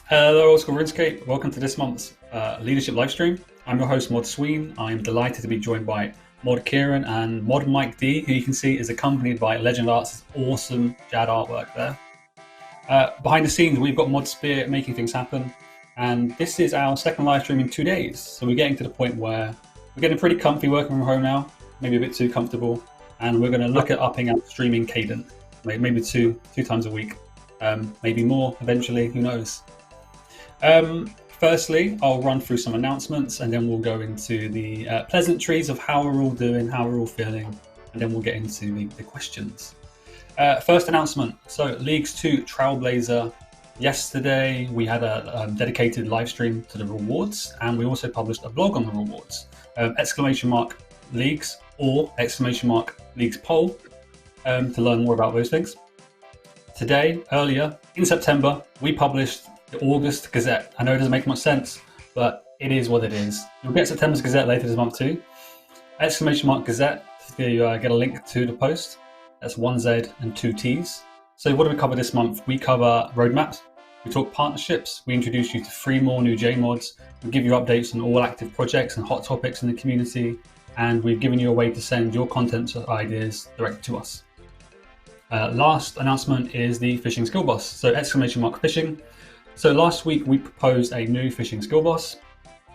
Hello, old school RuneScape. Welcome to this month's leadership livestream. I'm your host, Mod Sween. I'm delighted to be joined by Mod Kieren and Mod Mike D, who you can see is accompanied by Legend Arts' awesome Jad artwork there. Behind the scenes, we've got Mod Spear making things happen, and this is our second live stream in 2 days. So we're getting to the point where we're getting pretty comfy working from home now, maybe a bit too comfortable, and we're going to look at upping our streaming cadence, maybe two times a week, maybe more eventually. Who knows? Firstly, I'll run through some announcements, and then we'll go into the pleasantries of how we're all doing, how we're all feeling, and then we'll get into the questions. First announcement. So, Leagues 2 Trailblazer. Yesterday, we had a dedicated live stream to the rewards, and we also published a blog on the rewards. !Leagues or !Leagues poll to learn more about those things. Today, earlier in September, we published the August Gazette. I know it doesn't make much sense, but it is what it is. You'll get September's Gazette later this month too. !Gazette to get a link to the post. That's 1Z and 2 T's. So what do we cover this month? We cover roadmaps, we talk partnerships, we introduce you to 3 more new JMods, we give you updates on all active projects and hot topics in the community, and we've given you a way to send your content ideas directly to us. Last announcement is the fishing skill boss. So !Fishing. So last week we proposed a new fishing skill boss.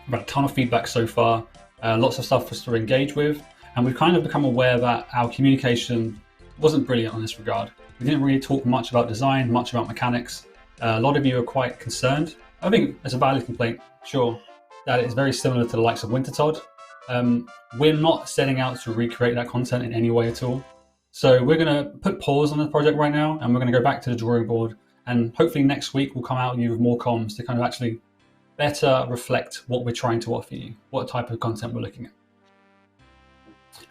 We've had a ton of feedback so far, lots of stuff for us to engage with, and we've kind of become aware that our communication wasn't brilliant on this regard. We didn't really talk much about design, much about mechanics. A lot of you are quite concerned. I think it's a valid complaint, sure, that it's very similar to the likes of Wintertodd. We're not setting out to recreate that content in any way at all. So we're going to put pause on the project right now, and we're going to go back to the drawing board. And hopefully next week we'll come out with more comms to kind of actually better reflect what we're trying to offer you, what type of content we're looking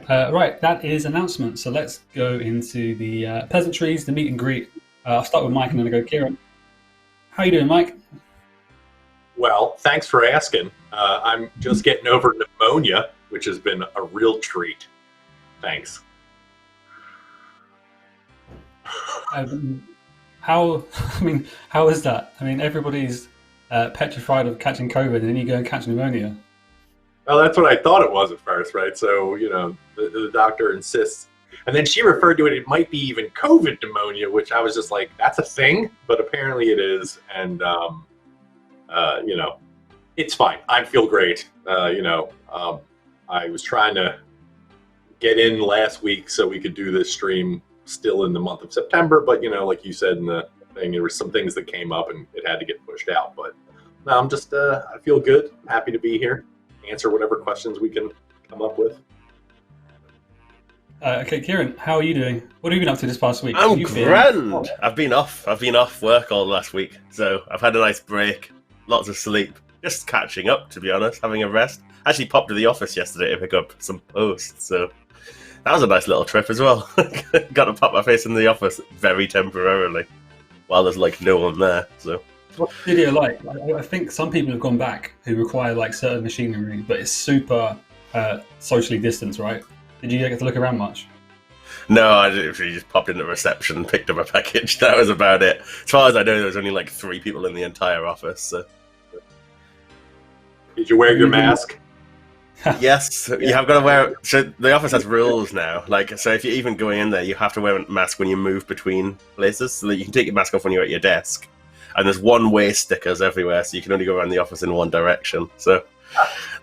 at. Right, that is announcement. So let's go into the pleasantries, the meet and greet. I'll start with Mike and then I'll go Kieren. How you doing, Mike? Well, thanks for asking. I'm just getting over pneumonia, which has been a real treat. Thanks. How is that? I mean, everybody's petrified of catching COVID, and then you go and catch pneumonia. Well, that's what I thought it was at first, right? So, the doctor insists. And then she referred to it, it might be even COVID pneumonia, which I was just like, that's a thing? But apparently it is. And, it's fine. I feel great. I was trying to get in last week so we could do this stream still in the month of September, but like you said in the thing, there were some things that came up and it had to get pushed out. But no, I'm just I feel good, happy to be here, answer whatever questions we can come up with. Okay, Kieren, how are you doing? What have you been up to this past week? I'm grand. I've been off work all last week, so I've had a nice break, lots of sleep, just catching up, to be honest, having a rest. Actually popped to the office yesterday to pick up some posts, so that was a nice little trip as well. Got to pop my face in the office very temporarily while there's no one there. So, what's the video like? I think some people have gone back who require certain machinery, but it's super socially distanced, right? Did you get to look around much? No, I literally just popped into reception and picked up a package. That was about it. As far as I know, there was only 3 people in the entire office. So. Did you wear your mask? Yes, you have got to wear. So the office has rules now. So if you're even going in there, you have to wear a mask when you move between places. So that you can take your mask off when you're at your desk. And there's one-way stickers everywhere, so you can only go around the office in one direction. So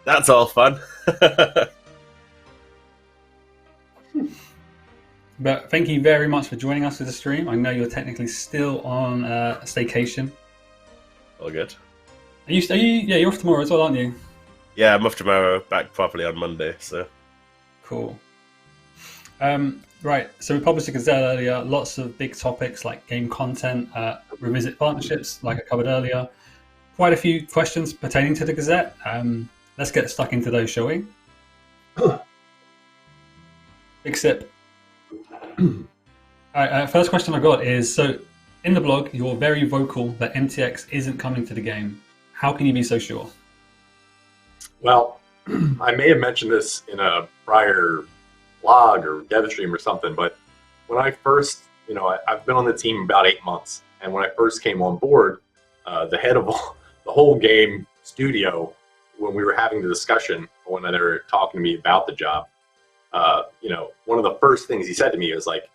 that's all fun. But thank you very much for joining us for the stream. I know you're technically still on staycation. All good. You're off tomorrow as well, aren't you? Yeah, I'm off tomorrow, back properly on Monday, so. Cool. Right, so we published a Gazette earlier, lots of big topics like game content, revisit partnerships, like I covered earlier. Quite a few questions pertaining to the Gazette. Let's get stuck into those, shall we? Big sip. Alright, first question I got is, so in the blog, you're very vocal that MTX isn't coming to the game. How can you be so sure? Well, I may have mentioned this in a prior blog or dev stream or something, but when I first, I've been on the team about 8 months, and when I first came on board, the head of the whole game studio, when we were having the discussion, when they were talking to me about the job, one of the first things he said to me was like,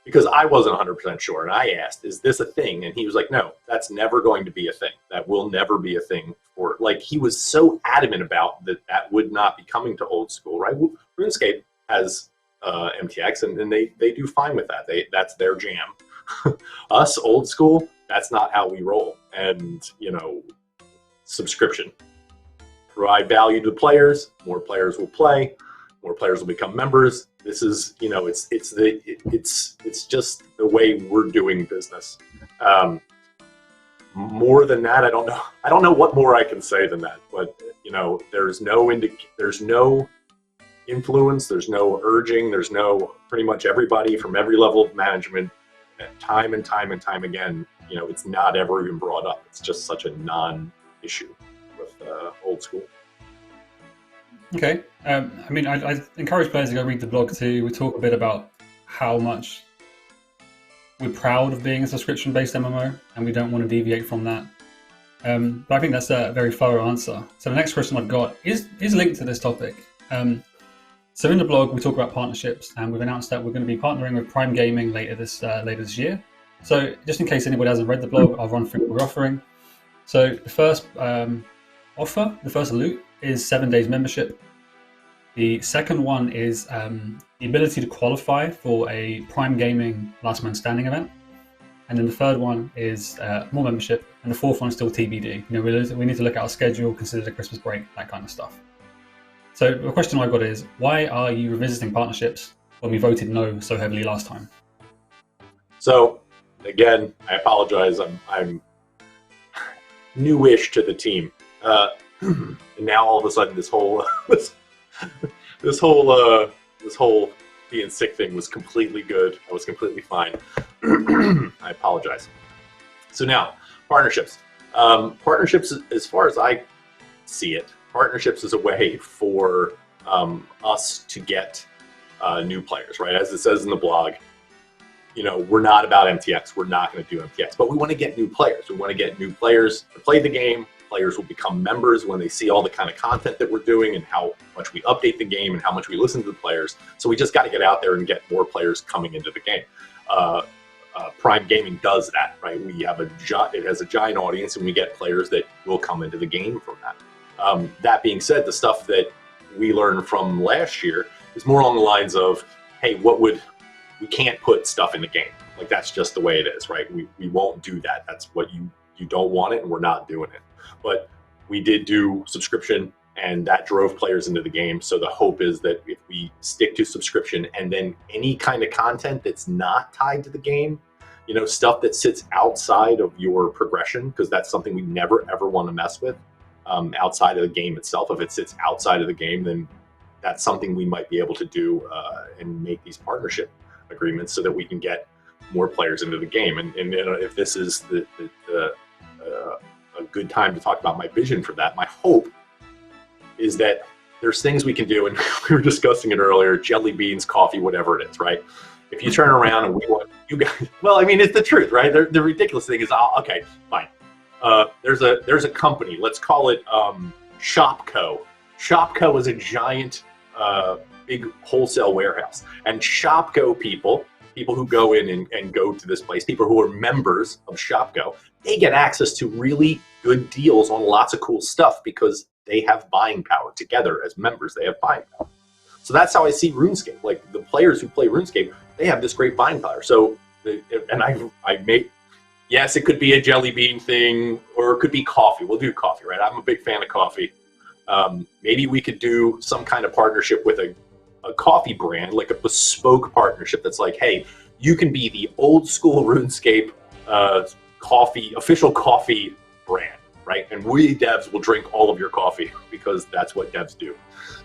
because I wasn't 100% sure, and I asked, is this a thing? And he was like, no, that's never going to be a thing. That will never be a thing. Or like, he was so adamant about that would not be coming to old school, right? RuneScape has MTX, and they do fine with that. That's their jam. Us, old school, that's not how we roll. And, subscription. Provide value to the players, more players will play, more players will become members. This is, it's just the way we're doing business. More than that, I don't know what more I can say than that. But there's no influence, there's no urging, there's no pretty much everybody from every level of management, time and time and time again. It's not ever even brought up. It's just such a non-issue with old school. Okay. I encourage players to go read the blog too. We talk a bit about how much we're proud of being a subscription-based MMO, and we don't want to deviate from that. But I think that's a very thorough answer. So the next question I've got is linked to this topic. So in the blog, we talk about partnerships, and we've announced that we're going to be partnering with Prime Gaming later this year. So just in case anybody hasn't read the blog, I'll run through what we're offering. So the first offer, the first loot, is 7 days membership. The second one is the ability to qualify for a Prime Gaming Last Man Standing event. And then the third one is more membership. And the fourth one is still TBD. We need to look at our schedule, consider the Christmas break, that kind of stuff. So the question I've got is, why are you revisiting partnerships when we voted no so heavily last time? So again, I apologize. I'm newish to the team. And now all of a sudden this whole this whole being sick thing was completely good. I was completely fine. I apologize. So now, partnerships. Partnerships, as far as I see it, partnerships is a way for us to get new players, right? As it says in the blog, we're not about MTX. We're not going to do MTX, but we want to get new players. We want to get new players to play the game. Players will become members when they see all the kind of content that we're doing and how much we update the game and how much we listen to the players. So we just got to get out there and get more players coming into the game. Prime Gaming does that, right? It has a giant audience, and we get players that will come into the game from that. That being said, the stuff that we learned from last year is more along the lines of, hey, we can't put stuff in the game. Like, that's just the way it is, right? We won't do that. That's what you don't want it, and we're not doing it. But we did do subscription, and that drove players into the game. So the hope is that if we stick to subscription, and then any kind of content that's not tied to the game, stuff that sits outside of your progression, because that's something we never ever want to mess with outside of the game itself. If it sits outside of the game, then that's something we might be able to do and make these partnership agreements so that we can get more players into the game. And if this is a good time to talk about my vision for that, my hope is that there's things we can do, and we were discussing it earlier, jelly beans, coffee, whatever it is, right? If you turn around and we want you guys, well, it's the truth, right? The ridiculous thing is, okay, fine. There's a company, let's call it Shopco. Shopco is a giant, big wholesale warehouse, and Shopco people who go in and go to this place, people who are members of Shopco, they get access to really good deals on lots of cool stuff because they have buying power. Together as members, they have buying power. So that's how I see RuneScape. Like, the players who play RuneScape, they have this great buying power. So, and I made, yes, it could be a jelly bean thing, or it could be coffee. We'll do coffee, right? I'm a big fan of coffee. Maybe we could do some kind of partnership with a coffee brand, like a bespoke partnership that's like, hey, you can be the old school RuneScape official coffee brand, right? And we devs will drink all of your coffee because that's what devs do.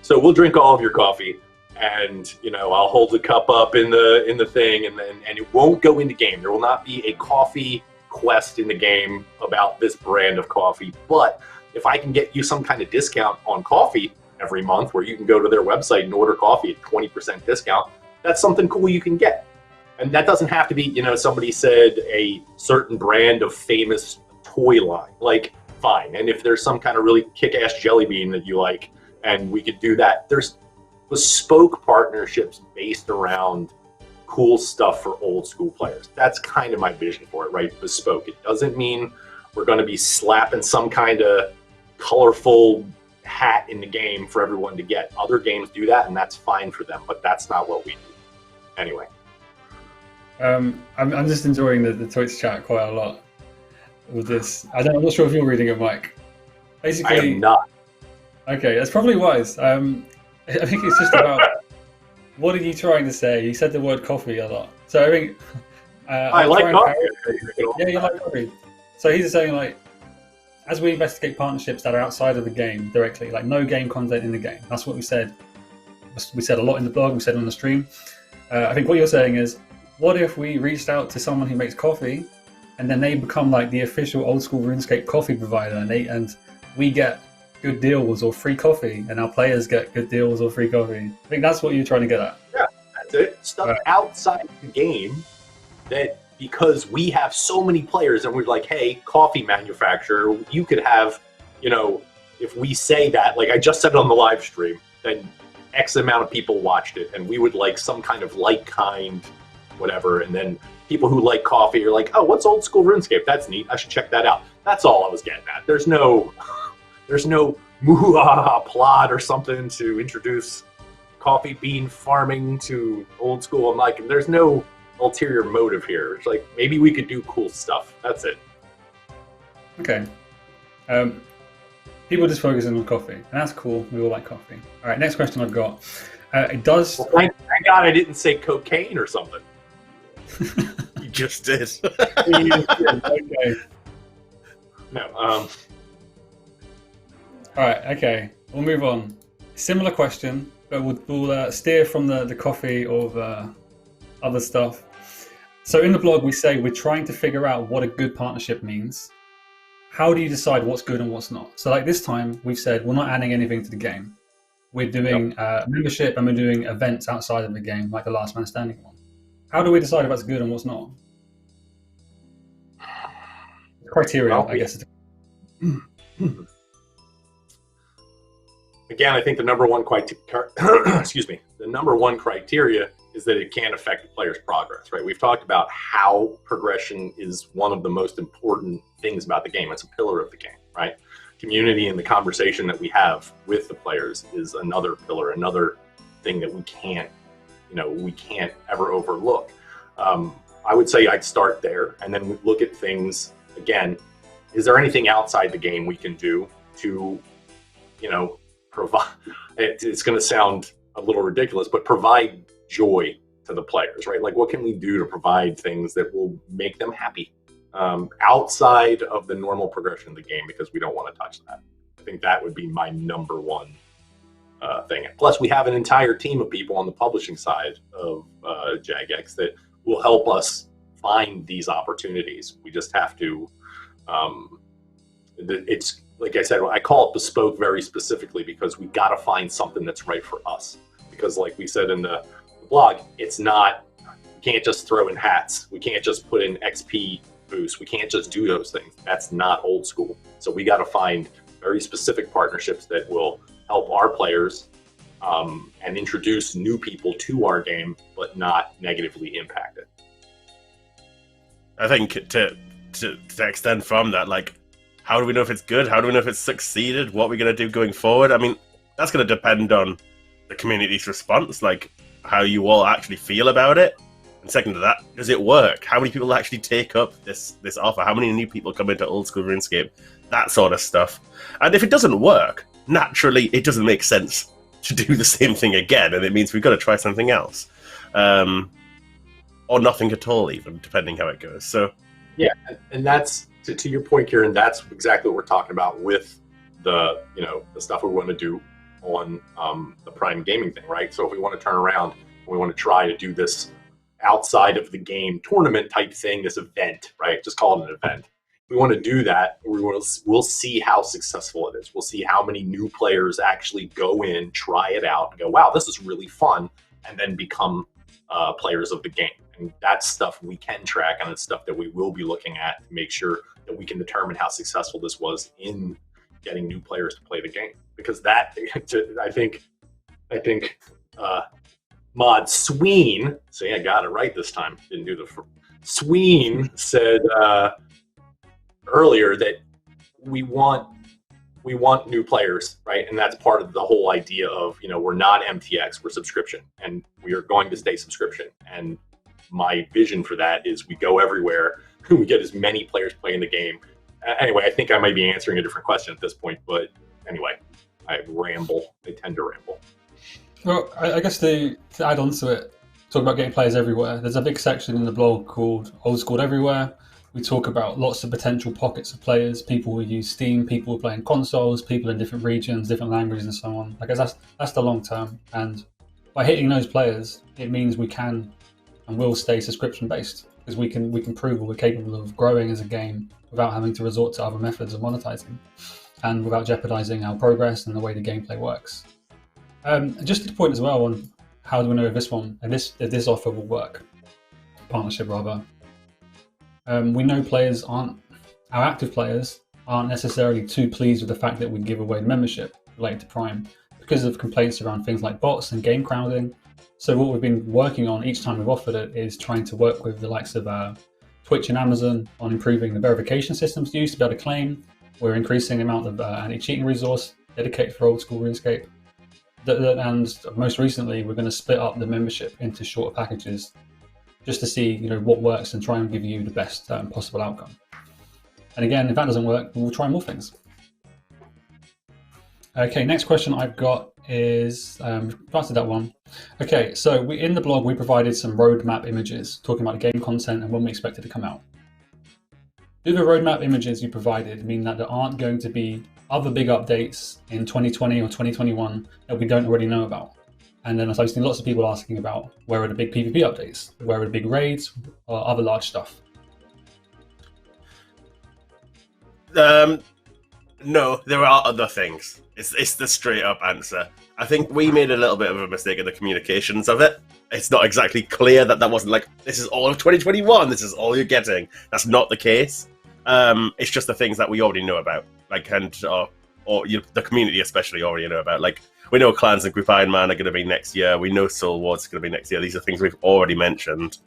So we'll drink all of your coffee, and I'll hold the cup up in the thing, and it won't go into game. There will not be a coffee quest in the game about this brand of coffee. But if I can get you some kind of discount on coffee every month, where you can go to their website and order coffee at 20% discount, that's something cool you can get. And that doesn't have to be, somebody said a certain brand of famous toy line, like, fine. And if there's some kind of really kick-ass jelly bean that you like, and we could do that. There's bespoke partnerships based around cool stuff for old school players. That's kind of my vision for it, right? Bespoke. It doesn't mean we're going to be slapping some kind of colorful hat in the game for everyone to get. Other games do that, and that's fine for them, but that's not what we do. Anyway. I'm just enjoying the Twitch chat quite a lot with this. I'm not sure if you're reading it, Mike. Basically, I am not. Okay, that's probably wise. I think it's just about what are you trying to say? You said the word coffee a lot. So I think I like coffee. Yeah, you like coffee. So he's saying, like, as we investigate partnerships that are outside of the game directly, like no game content in the game. That's what we said. We said a lot in the blog. We said on the stream. I think what you're saying is, what if we reached out to someone who makes coffee, and then they become like the official old school RuneScape coffee provider, and we get good deals or free coffee, and our players get good deals or free coffee. I think that's what you're trying to get at. Yeah, that's it. Stuff outside the game that, because we have so many players and we're like, hey, coffee manufacturer, you could have, if we say that, like I just said on the live stream, then X amount of people watched it, and we would like some kind of kind, whatever, and then people who like coffee are like, oh, what's old school RuneScape? That's neat. I should check that out. That's all I was getting at. There's no plot or something to introduce coffee bean farming to old school. I'm like, there's no ulterior motive here. It's like, maybe we could do cool stuff. That's it. Okay. People just focusing on coffee, and that's cool. We all like coffee. All right, next question I've got. It does. Well, thank God I didn't say cocaine or something. You just did. Okay. No. All right. Okay. We'll move on. Similar question, but we'll steer from the coffee or other stuff. So in the blog, we say we're trying to figure out what a good partnership means. How do you decide what's good and what's not? So like this time, we've said we're not adding anything to the game. We're doing membership, and we're doing events outside of the game, like the Last Man Standing one. How do we decide what's good and what's not? Criteria, I guess. Again, I think the number one criteria is that it can affect the player's progress, right? We've talked about how progression is one of the most important things about the game. It's a pillar of the game, right? Community and the conversation that we have with the players is another pillar, another thing that we can't ever overlook. I would say I'd start there, and then we look at things again. Is there anything outside the game we can do to, provide? It's going to sound a little ridiculous, but provide joy to the players, right? Like, what can we do to provide things that will make them happy outside of the normal progression of the game? Because we don't want to touch that. I think that would be my number one thing. Plus, we have an entire team of people on the publishing side of Jagex that will help us find these opportunities. We just have to. It's like I said, I call it bespoke very specifically because we got to find something that's right for us. Because, like we said in the blog, it's not. We can't just throw in hats. We can't just put in XP boosts. We can't just do those things. That's not old school. So we got to find very specific partnerships that will help our players and introduce new people to our game, but not negatively impact it. I think to extend from that, like, how do we know if it's good? How do we know if it's succeeded? What are we going to do going forward? I mean, that's going to depend on the community's response, like how you all actually feel about it. And second to that, does it work? How many people actually take up this offer? How many new people come into old school RuneScape? That sort of stuff. And if it doesn't work, naturally, it doesn't make sense to do the same thing again, and it means we've got to try something else. Or nothing at all, even, depending how it goes. So, yeah, and that's, to your point, Kieren, that's exactly what we're talking about with the stuff we want to do on the Prime Gaming thing, right? So if we want to turn around and we want to try to do this outside of the game tournament type thing, this event, right? Just call it an event. If we want to do that, we'll see how successful it is. We'll see how many new players actually go in, try it out, and go, wow, this is really fun, and then become players of the game. And that's stuff we can track, and it's stuff that we will be looking at to make sure that we can determine how successful this was in getting new players to play the game. Because that, I think Mod Sween, see, I got it right this time. Didn't do the Sween said earlier that we want new players, right? And that's part of the whole idea of, we're not MTX, we're subscription, and we are going to stay subscription. And my vision for that is we go everywhere, we get as many players playing the game. Anyway, I think I might be answering a different question at this point, but anyway, I tend to ramble. Well, I guess to add on to it, talk about getting players everywhere, there's a big section in the blog called Old School Everywhere. We talk about lots of potential pockets of players, people who use Steam, people who are playing consoles, people in different regions, different languages and so on. I guess that's the long term. And by hitting those players, it means we can and will stay subscription based, because we can prove we're capable of growing as a game without having to resort to other methods of monetizing and without jeopardizing our progress and the way the gameplay works. Just to point as well on how do we know if this offer will work, partnership rather. We know our active players aren't necessarily too pleased with the fact that we give away the membership related to Prime because of complaints around things like bots and game crowding. So what we've been working on each time we've offered it is trying to work with the likes of Twitch and Amazon on improving the verification systems used to be able to claim. We're increasing the amount of anti-cheating resource dedicated for old school RuneScape. And most recently, we're going to split up the membership into shorter packages just to see what works and try and give you the best possible outcome. And again, if that doesn't work, we'll try more things. Okay, next question I've got is, I've answered that one. Okay, so in the blog, we provided some roadmap images talking about the game content and when we expect it to come out. Do the roadmap images you provided mean that there aren't going to be other big updates in 2020 or 2021 that we don't already know about? And then I've seen lots of people asking about where are the big PvP updates, where are the big raids, or other large stuff. No, there are other things. It's the straight up answer. I think we made a little bit of a mistake in the communications of it. It's not exactly clear that wasn't like, this is all of 2021, this is all you're getting. That's not the case. It's just the things that we already know about, the community especially already know about. Like, we know clans and Group Ironman are going to be next year. We know Soul Wars are going to be next year. These are things we've already mentioned,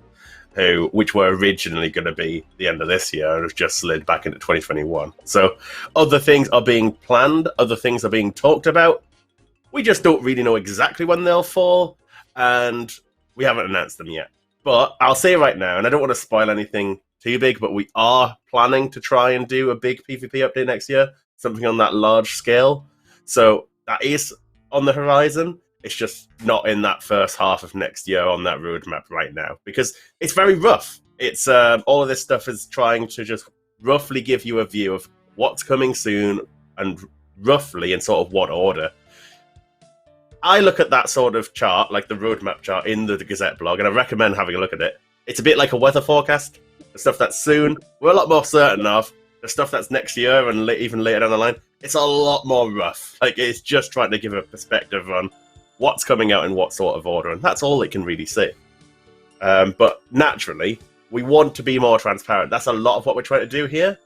which were originally going to be the end of this year and have just slid back into 2021. So other things are being planned, other things are being talked about. We just don't really know exactly when they'll fall, and we haven't announced them yet. But I'll say right now, and I don't want to spoil anything too big, but we are planning to try and do a big PvP update next year, something on that large scale. So that is on the horizon. It's just not in that first half of next year on that roadmap right now, because it's very rough. It's all of this stuff is trying to just roughly give you a view of what's coming soon and roughly in sort of what order. I look at that sort of chart, like the roadmap chart in the Gazette blog, and I recommend having a look at it. It's a bit like a weather forecast. The stuff that's soon, we're a lot more certain of. The stuff that's next year and even later down the line, it's a lot more rough. Like, it's just trying to give a perspective on what's coming out in what sort of order, and that's all it can really say. But naturally, we want to be more transparent. That's a lot of what we're trying to do here,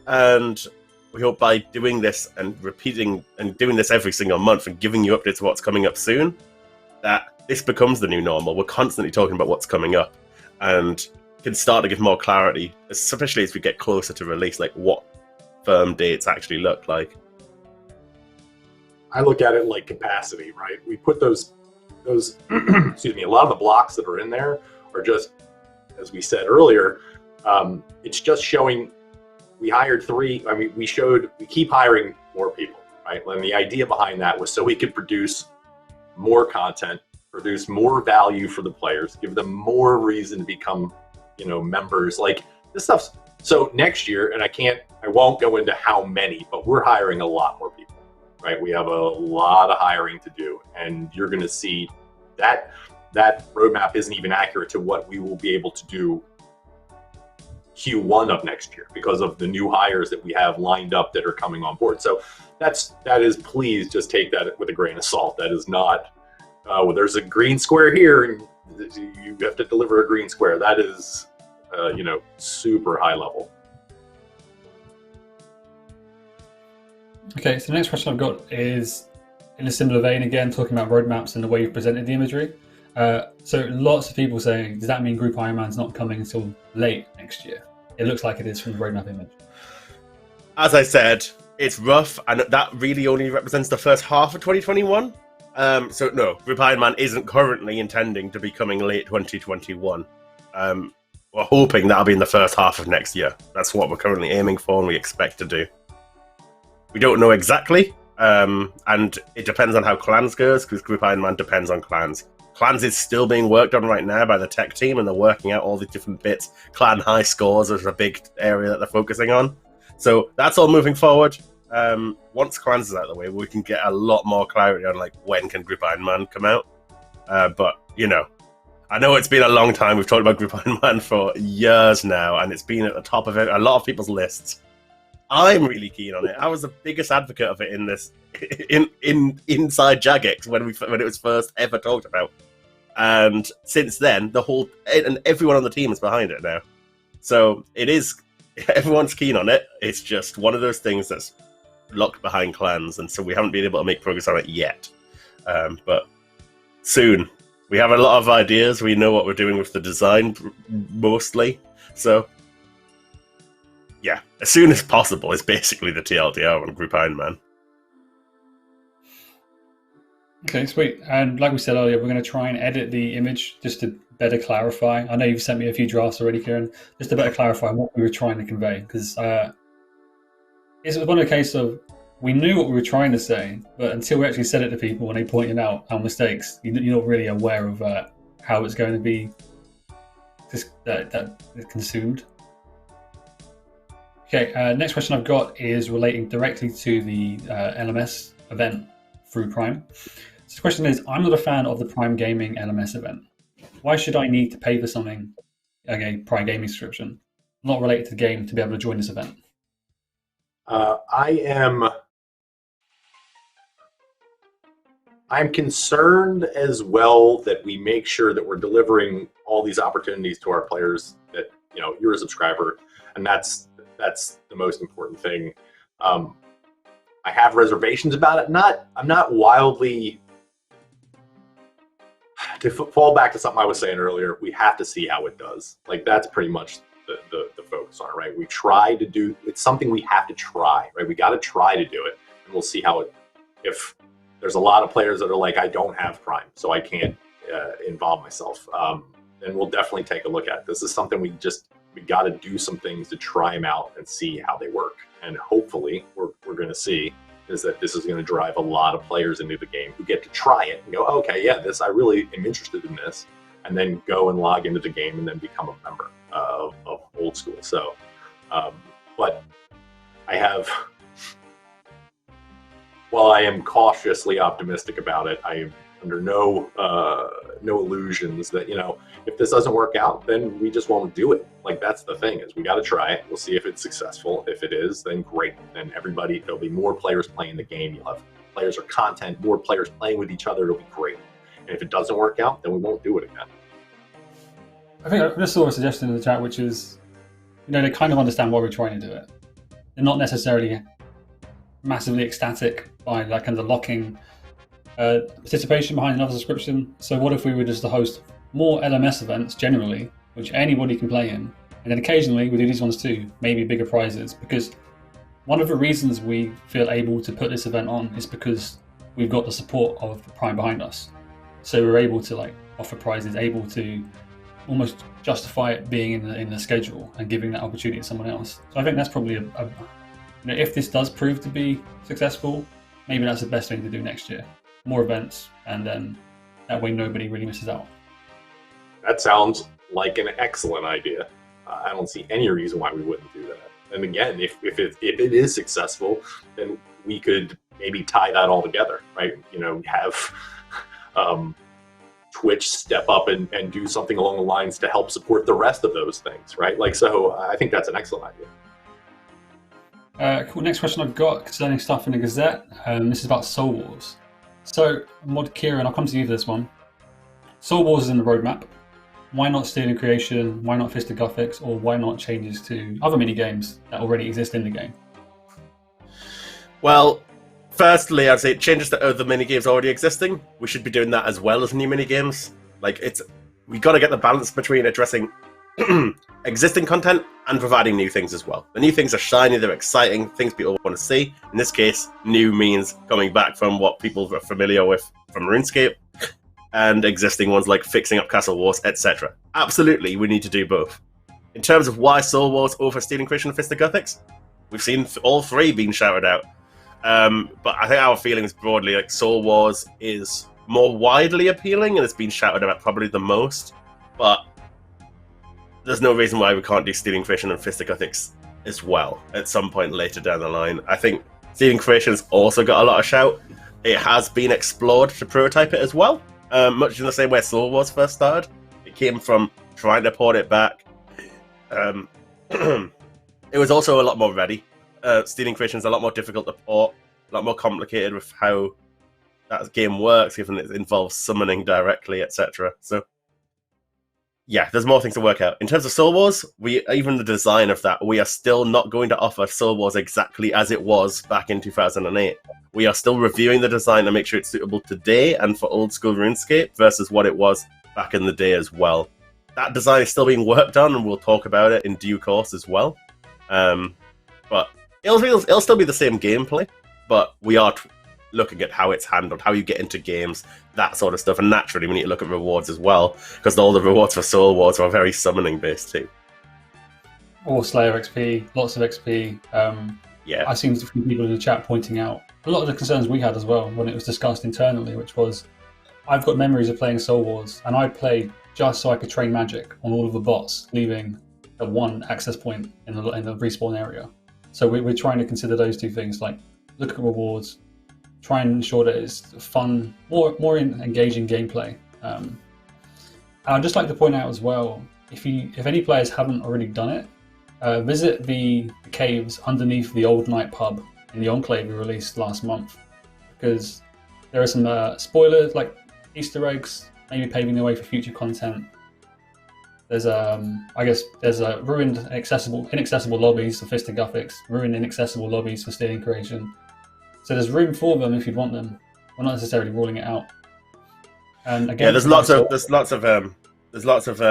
and we hope by doing this and repeating and doing this every single month and giving you updates of what's coming up soon, that this becomes the new normal. We're constantly talking about what's coming up and can start to give more clarity, especially as we get closer to release, like what firm dates actually look like. I look at it like capacity, right? We put those excuse me, a lot of the blocks that are in there are just, as we said earlier, it's just showing we hired 3. I mean, we keep hiring more people, right? And the idea behind that was so we could produce more content, produce more value for the players, give them more reason to become, members. Like, this stuff's, so next year, and I won't go into how many, but we're hiring a lot more people, right? We have a lot of hiring to do, and you're going to see that roadmap isn't even accurate to what we will be able to do Q1 of next year because of the new hires that we have lined up that are coming on board. So that is, please just take that with a grain of salt. That is not, well, there's a green square here and you have to deliver a green square. That is, super high level. Okay, so the next question I've got is in a similar vein again, talking about roadmaps and the way you've presented the imagery. So lots of people saying, does that mean Group Ironman's not coming until late next year? It looks like it is from the roadmap image. As I said, it's rough, and that really only represents the first half of 2021. So no, Group Ironman isn't currently intending to be coming late 2021. We're hoping that'll be in the first half of next year. That's what we're currently aiming for and we expect to do. We don't know exactly, and it depends on how Clans goes, because Group Ironman depends on Clans. Clans is still being worked on right now by the tech team, and they're working out all the different bits. Clan high scores is a big area that they're focusing on. So that's all moving forward. Once Clans is out of the way, we can get a lot more clarity on like when can Group Ironman come out. But, you know, I know it's been a long time. We've talked about Group Ironman for years now, and it's been at the top of a lot of people's lists. I'm really keen on it. I was the biggest advocate of it in this, inside Jagex when it was first ever talked about, and since then and everyone on the team is behind it now. So it is, everyone's keen on it. It's just one of those things that's locked behind Clans, and so we haven't been able to make progress on it yet. But soon. We have a lot of ideas. We know what we're doing with the design mostly. So yeah, as soon as possible is basically the TLDR on Group Ironman. Okay, sweet. And like we said earlier, we're going to try and edit the image just to better clarify. I know you've sent me a few drafts already, Kieren, just to better clarify what we were trying to convey. Because it's one of the case of we knew what we were trying to say, but until we actually said it to people and they pointed out our mistakes, you're not really aware of how it's going to be consumed. Okay, next question I've got is relating directly to the LMS event through Prime. So the question is, I'm not a fan of the Prime Gaming LMS event. Why should I need to pay for something, like a Prime Gaming subscription, not related to the game, to be able to join this event? I'm concerned as well that we make sure that we're delivering all these opportunities to our players, that, you know, you're a subscriber, and that's the most important thing. I have reservations about it. I'm not wildly, to fall back to something I was saying earlier, we have to see how it does. Like, that's pretty much the focus on it, right? We try to do, it's something we have to try, right? We got to try to do it, and we'll see how it, if there's a lot of players that are like, I don't have Prime, so I can't involve myself, then we'll definitely take a look at it. This is something we got to do some things to try them out and see how they work. And hopefully we're going to see is that this is going to drive a lot of players into the game who get to try it and go, okay, yeah, I really am interested in this, and then go and log into the game and then become a member of Old School. So, but I have, while I am cautiously optimistic about it, I am under no illusions that, you know, if this doesn't work out, then we just won't do it. Like, that's the thing, is we got to try it. We'll see if it's successful. If it is, then great. Then there'll be more players playing the game. You'll have players or content, more players playing with each other. It'll be great. And if it doesn't work out, then we won't do it again. I think I just saw a suggestion in the chat, which is, you know, they kind of understand why we're trying to do it. They're not necessarily massively ecstatic by that kind of locking participation behind another subscription. So what if we were just to host more LMS events generally, which anybody can play in, and then occasionally we do these ones too, maybe bigger prizes? Because one of the reasons we feel able to put this event on is because we've got the support of Prime behind us. So we're able to like offer prizes, able to almost justify it being in the schedule and giving that opportunity to someone else. So I think that's probably you know, if this does prove to be successful, maybe that's the best thing to do next year. More events, and then that way nobody really misses out. That sounds like an excellent idea. I don't see any reason why we wouldn't do that. And again, if it is successful, then we could maybe tie that all together, right? You know, have Twitch step up and do something along the lines to help support the rest of those things, right? Like, so I think that's an excellent idea. Cool. Next question I've got concerning stuff in the Gazette. This is about Soul Wars. So, Mod Kieren, I'll come to you for this one. Soul Wars is in the roadmap. Why not Stealing Creation? Why not Fist of Guthix? Or why not changes to other mini games that already exist in the game? Well, firstly, I'd say it changes to other minigames already existing. We should be doing that as well as new minigames. Like, we got to get the balance between addressing existing content and providing new things as well. The new things are shiny, they're exciting, things people want to see. In this case, new means coming back from what people are familiar with from RuneScape, and existing ones like fixing up Castle Wars, etc. Absolutely, we need to do both. In terms of why Soul Wars over Stealing Creation and Fist of Guthix, we've seen all three being shouted out. But I think our feelings broadly, like Soul Wars is more widely appealing and it's been shouted about probably the most. But there's no reason why we can't do Stealing Creation and Fist of Guthix as well at some point later down the line. I think Stealing Creation's also got a lot of shout. It has been explored to prototype it as well, much in the same way Soul Wars first started. It came from trying to port it back. It was also a lot more ready. Stealing Creation is a lot more difficult to port, a lot more complicated with how that game works, given it involves summoning directly, etc. So, yeah, there's more things to work out. In terms of Soul Wars, even the design of that, we are still not going to offer Soul Wars exactly as it was back in 2008. We are still reviewing the design to make sure it's suitable today and for old school RuneScape versus what it was back in the day as well. That design is still being worked on, and we'll talk about it in due course as well. But it'll still be the same gameplay, but we are looking at how it's handled, how you get into games, that sort of stuff. And naturally, we need to look at rewards as well, because all the rewards for Soul Wars are very summoning based too. Or Slayer XP, lots of XP. Yeah, I've seen a few people in the chat pointing out a lot of the concerns we had as well when it was discussed internally, which was, I've got memories of playing Soul Wars, and I'd play just so I could train magic on all of the bots, leaving the one access point in the respawn area. So we're trying to consider those two things, like look at rewards, try and ensure that it's fun, more engaging gameplay. I'd just like to point out as well, if any players haven't already done it, visit the caves underneath the Old Night pub in the Enclave we released last month, because there are some spoilers, like Easter eggs, maybe paving the way for future content. There's ruined inaccessible lobbies for Fist of Guthix, ruined inaccessible lobbies for Stealing Creation. So there's room for them if you'd want them. We're not necessarily ruling it out. And again, yeah, there's lots of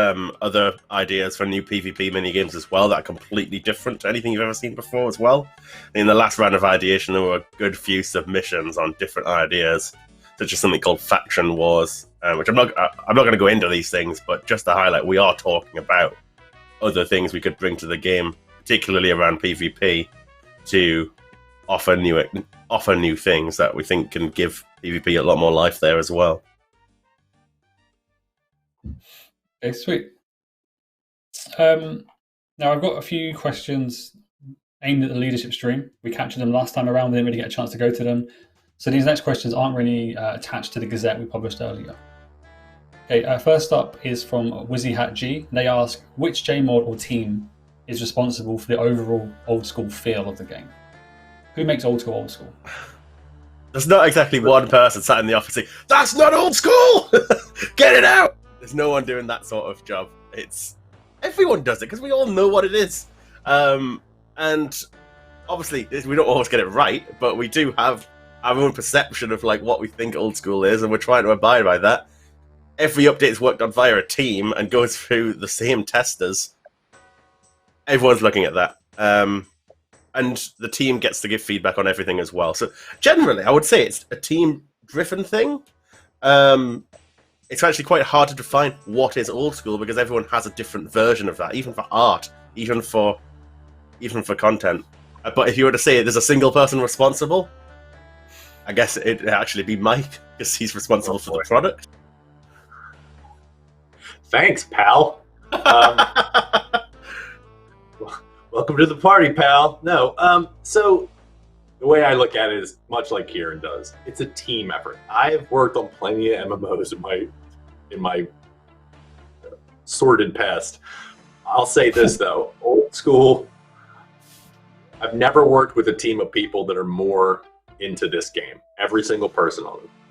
other ideas for new PvP minigames as well that are completely different to anything you've ever seen before as well. In the last round of ideation, there were a good few submissions on different ideas, such as something called Faction Wars, which I'm not going to go into these things, but just to highlight, we are talking about other things we could bring to the game, particularly around PvP, to offer new things that we think can give PvP a lot more life there as well. Okay, sweet. Now I've got a few questions aimed at the leadership stream. We captured them last time around, we didn't really get a chance to go to them. So these next questions aren't really attached to the Gazette we published earlier. Okay, first up is from WizzyHatG. They ask, which JMod or team is responsible for the overall old school feel of the game? Who makes old school old school? There's not exactly one person sat in the office saying, "That's not old school! Get it out!" There's no one doing that sort of job. Everyone does it because we all know what it is. And obviously, we don't always get it right, but we do have our own perception of like what we think old school is, and we're trying to abide by that. Every update is worked on via a team and goes through the same testers. Everyone's looking at that. And the team gets to give feedback on everything as well. So generally, I would say it's a team-driven thing. It's actually quite hard to define what is old school because everyone has a different version of that, even for art, even for content. But if you were to say there's a single person responsible, I guess it'd actually be Mike, because he's responsible for the product. Thanks, pal. Welcome to the party, pal. No, so the way I look at it is much like Kieren does. It's a team effort. I've worked on plenty of MMOs in my sordid past. I'll say this though, old school. I've never worked with a team of people that are more into this game. Every single person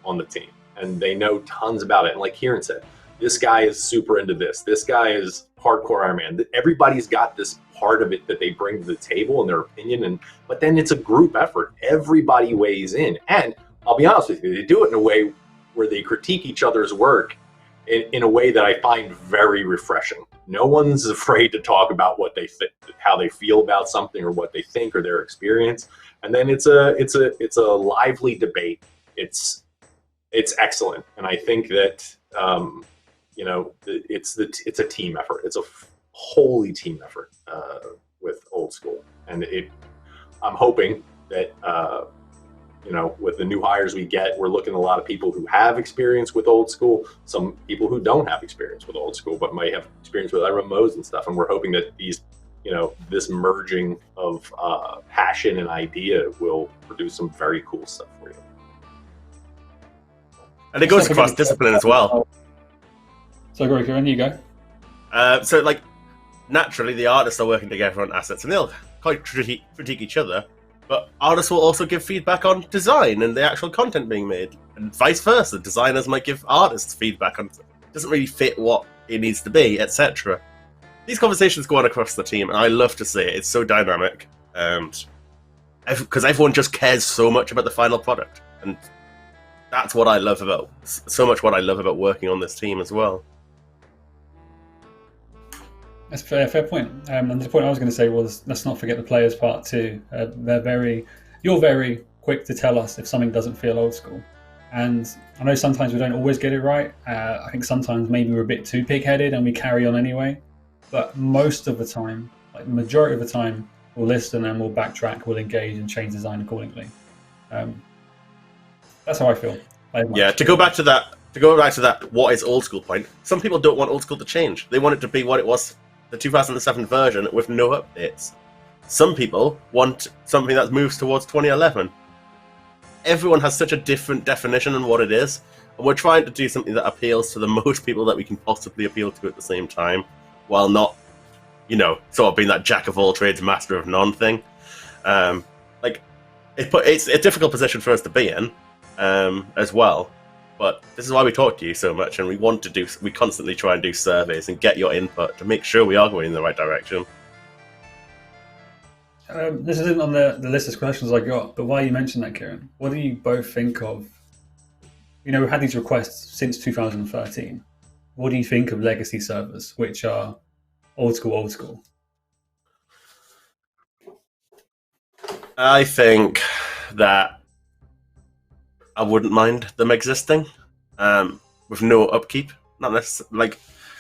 on the team, and they know tons about it. And like Kieren said, this guy is super into this. This guy is hardcore Ironman. Everybody's got this part of it that they bring to the table in their opinion, but then it's a group effort. Everybody weighs in, and I'll be honest with you, they do it in a way where they critique each other's work in a way that I find very refreshing. No one's afraid to talk about what they think, how they feel about something, or what they think, or their experience. And then it's a lively debate. It's excellent, and I think that it's a team effort. It's a wholly team effort with Old School, and I'm hoping that with the new hires we get, we're looking at a lot of people who have experience with Old School, some people who don't have experience with Old School but might have experience with Iron modes and stuff, and we're hoping that these this merging of passion and idea will produce some very cool stuff for you. And it goes across discipline as well. So, Group Ironman, you go. So, like, naturally, the artists are working together on assets, and they'll quite critique each other. But artists will also give feedback on design and the actual content being made, and vice versa. Designers might give artists feedback on it doesn't really fit what it needs to be, etc. These conversations go on across the team, and I love to see it. It's so dynamic, because everyone just cares so much about the final product, and that's what I love about what I love about working on this team as well. That's a fair point. And the point I was going to say was, let's not forget the players' part too. You're very quick to tell us if something doesn't feel Old School. And I know sometimes we don't always get it right. I think sometimes maybe we're a bit too pig-headed and we carry on anyway. But most of the time, like the majority of the time, we'll listen and we'll backtrack, we'll engage and change design accordingly. That's how I feel. Yeah, to go back to that what is Old School point, some people don't want Old School to change. They want it to be what it was, the 2007 version with no updates. Some people want something that moves towards 2011. Everyone has such a different definition on what it is, and we're trying to do something that appeals to the most people that we can possibly appeal to at the same time, while not, sort of being that jack of all trades, master of none thing. It's a difficult position for us to be in, as well. But this is why we talk to you so much, and we constantly try and do surveys and get your input to make sure we are going in the right direction. This isn't on the list of questions I got, but while you mentioned that, Kieren, what do you both think of? We've had these requests since 2013. What do you think of legacy servers, which are old school? I think that I wouldn't mind them existing, with no upkeep. Not necessarily,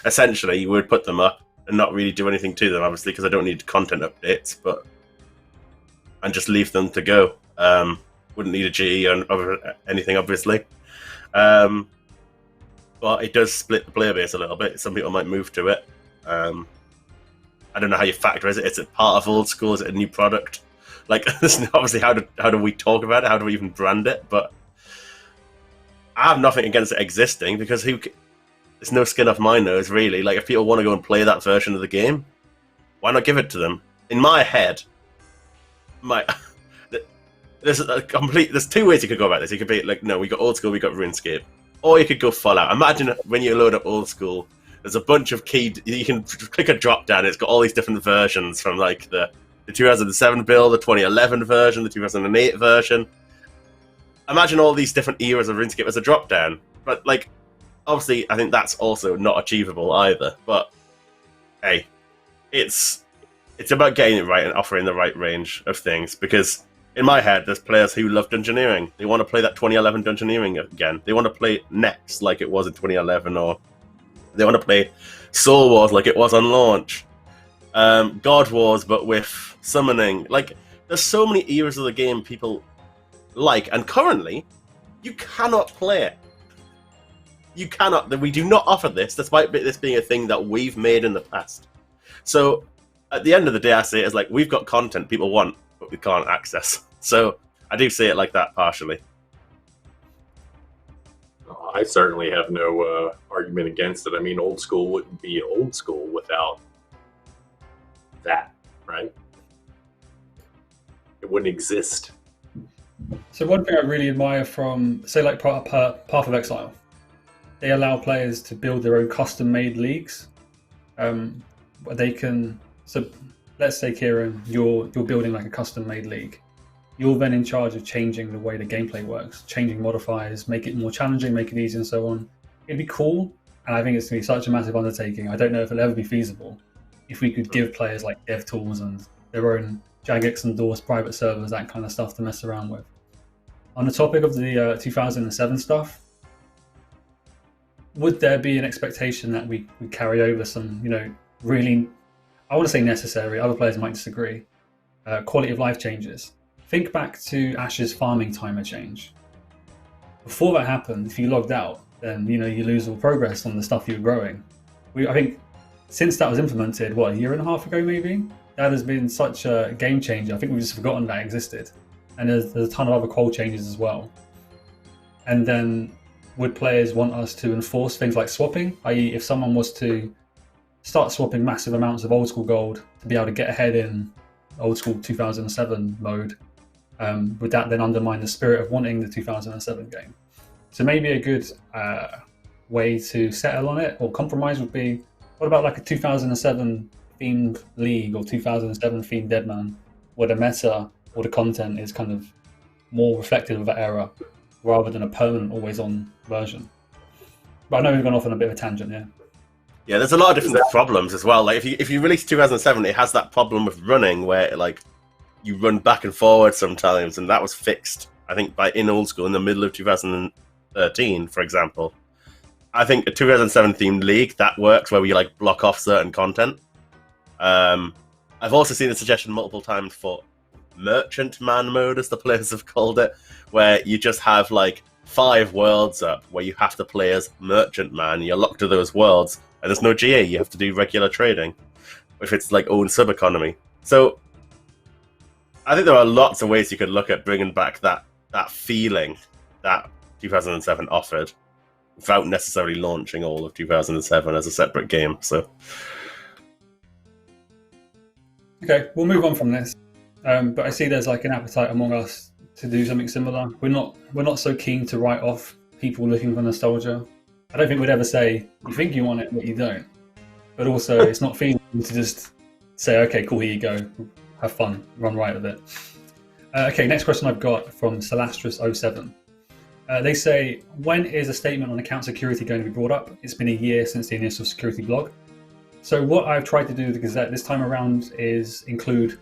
essentially, you would put them up and not really do anything to them, obviously, because I don't need content updates, and just leave them to go. Wouldn't need a GE or anything, obviously. But it does split the player base a little bit. Some people might move to it. I don't know how you factor it. Is it part of Old School? Is it a new product? Obviously, how do we talk about it? How do we even brand it? But I have nothing against it existing, because it's no skin off my nose, really. If people want to go and play that version of the game, why not give it to them? In my head, there's two ways you could go about this. You could be no, we got Old School, we got RuneScape, or you could go full out. Imagine when you load up Old School, there's a bunch of you can click a drop down. It's got all these different versions from the 2007 build, the 2011 version, the 2008 version. Imagine all these different eras of RuneScape as a drop down. But obviously, I think that's also not achievable either. But hey, it's about getting it right and offering the right range of things, because in my head, there's players who love Dungeoneering. They want to play that 2011 Dungeoneering again. They want to play Next like it was in 2011, or they want to play Soul Wars like it was on launch. God Wars, but with summoning. There's so many eras of the game people like, and currently, you cannot play it. You cannot. We do not offer this, despite this being a thing that we've made in the past. So, at the end of the day, I say it as we've got content people want, but we can't access. So, I do see it like that, partially. I certainly have no argument against it. I mean, Old School wouldn't be Old School without that, right? It wouldn't exist. So one thing I really admire from, say, Path of Exile, they allow players to build their own custom-made leagues. They can. So let's say, Kieran, you're building like a custom-made league. You're then in charge of changing the way the gameplay works, changing modifiers, make it more challenging, make it easier, and so on. It'd be cool, and I think it's going to be such a massive undertaking. I don't know if it'll ever be feasible. If we could give players like dev tools and their own Jagex endorsed private servers, that kind of stuff to mess around with. On the topic of the 2007 stuff, would there be an expectation that we carry over some, really, I want to say necessary, other players might disagree, quality of life changes? Think back to Ash's farming timer change. Before that happened, if you logged out, then you lose all progress on the stuff you're growing. I think since that was implemented, a year and a half ago maybe, that has been such a game changer. I think we've just forgotten that existed. And there's a ton of other qual changes as well. And then would players want us to enforce things like swapping? I.e., if someone was to start swapping massive amounts of old school gold to be able to get ahead in old school 2007 mode, would that then undermine the spirit of wanting the 2007 game? So maybe a good way to settle on it or compromise would be, what about like a 2007 themed league or 2007 themed Deadman, where the meta or the content is kind of more reflective of that era rather than a permanent always on version? But I know we've gone off on a bit of a tangent here. Yeah, there's a lot of different problems as well. Like if you release 2007, it has that problem with running where like you run back and forward sometimes, and that was fixed, I think, in old school in the middle of 2013, for example. I think a 2007 themed league that works where we like block off certain content. I've also seen the suggestion multiple times for merchant man mode, as the players have called it, where you just have like 5 worlds up where you have to play as merchant man. You're locked to those worlds, and there's no GA. You have to do regular trading if it's like own sub economy. So I think there are lots of ways you could look at bringing back that feeling that 2007 offered without necessarily launching all of 2007 as a separate game. So okay, we'll move on from this. But I see there's like an appetite among us to do something similar. We're not so keen to write off people looking for nostalgia. I don't think we'd ever say you think you want it but you don't. But also it's not feasible to just say, okay, cool, here you go, have fun, run right with it. Okay, next question I've got from Celastris07. They say, when is a statement on account security going to be brought up? It's been a year since the initial security blog. So what I've tried to do with the Gazette this time around is include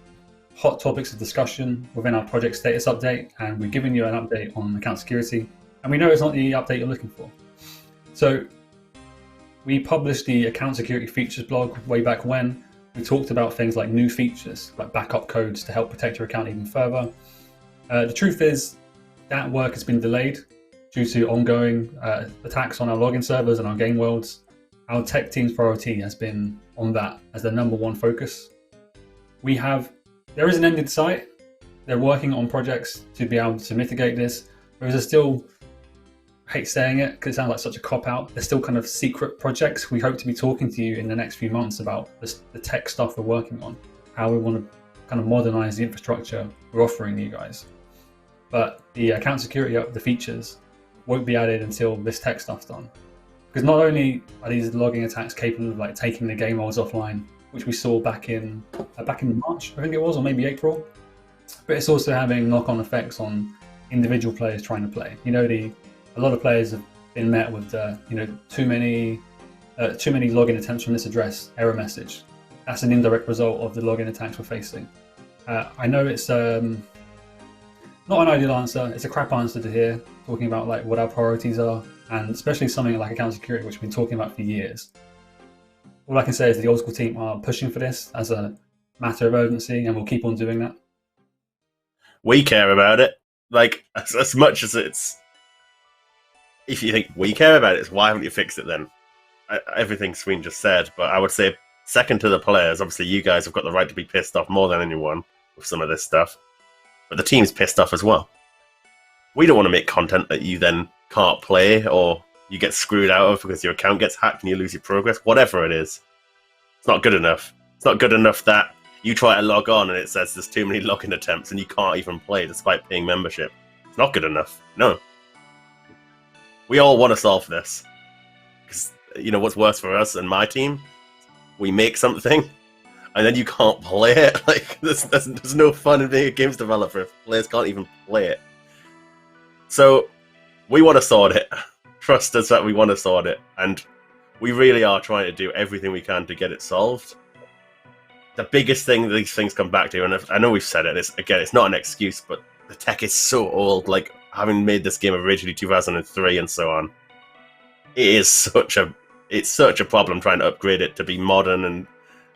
hot topics of discussion within our project status update, and we've given you an update on account security, and we know it's not the update you're looking for. So we published the account security features blog way back when. We talked about things like new features, like backup codes to help protect your account even further. The truth is that work has been delayed due to ongoing attacks on our login servers and our game worlds. Our tech team's priority has been on that as their number one focus. There is an end in sight. They're working on projects to be able to mitigate this. There's still, I hate saying it because it sounds like such a cop-out, there's still kind of secret projects. We hope to be talking to you in the next few months about the tech stuff we're working on, how we want to kind of modernize the infrastructure we're offering you guys. But the account security, the features, won't be added until this tech stuff's done. Because not only are these logging attacks capable of like taking the game modes offline, which we saw back in March, I think it was, or maybe April, but it's also having knock-on effects on individual players trying to play. A lot of players have been met with too many login attempts from this address, error message. That's an indirect result of the login attacks we're facing. I know it's not an ideal answer. It's a crap answer to hear, talking about like what our priorities are, and especially something like account security, which we've been talking about for years. All I can say is the old school team are pushing for this as a matter of urgency, and we'll keep on doing that. We care about it, like as much as it's. If you think we care about it, why haven't you fixed it then? Everything Sween just said, but I would say second to the players. Obviously, you guys have got the right to be pissed off more than anyone with some of this stuff, but the team's pissed off as well. We don't want to make content that you then can't play or you get screwed out of because your account gets hacked and you lose your progress. Whatever it is, it's not good enough. It's not good enough that you try to log on and it says there's too many login attempts and you can't even play despite paying membership. It's not good enough. No. We all want to solve this. what's worse for us and my team, we make something and then you can't play it. Like there's no fun in being a games developer if players can't even play it. So we want to sort it. Trust us that we want to sort it, and we really are trying to do everything we can to get it solved. The biggest thing these things come back to, and I know we've said it, it's not an excuse, but the tech is so old. Like, having made this game originally 2003 and so on, it's such a problem trying to upgrade it to be modern and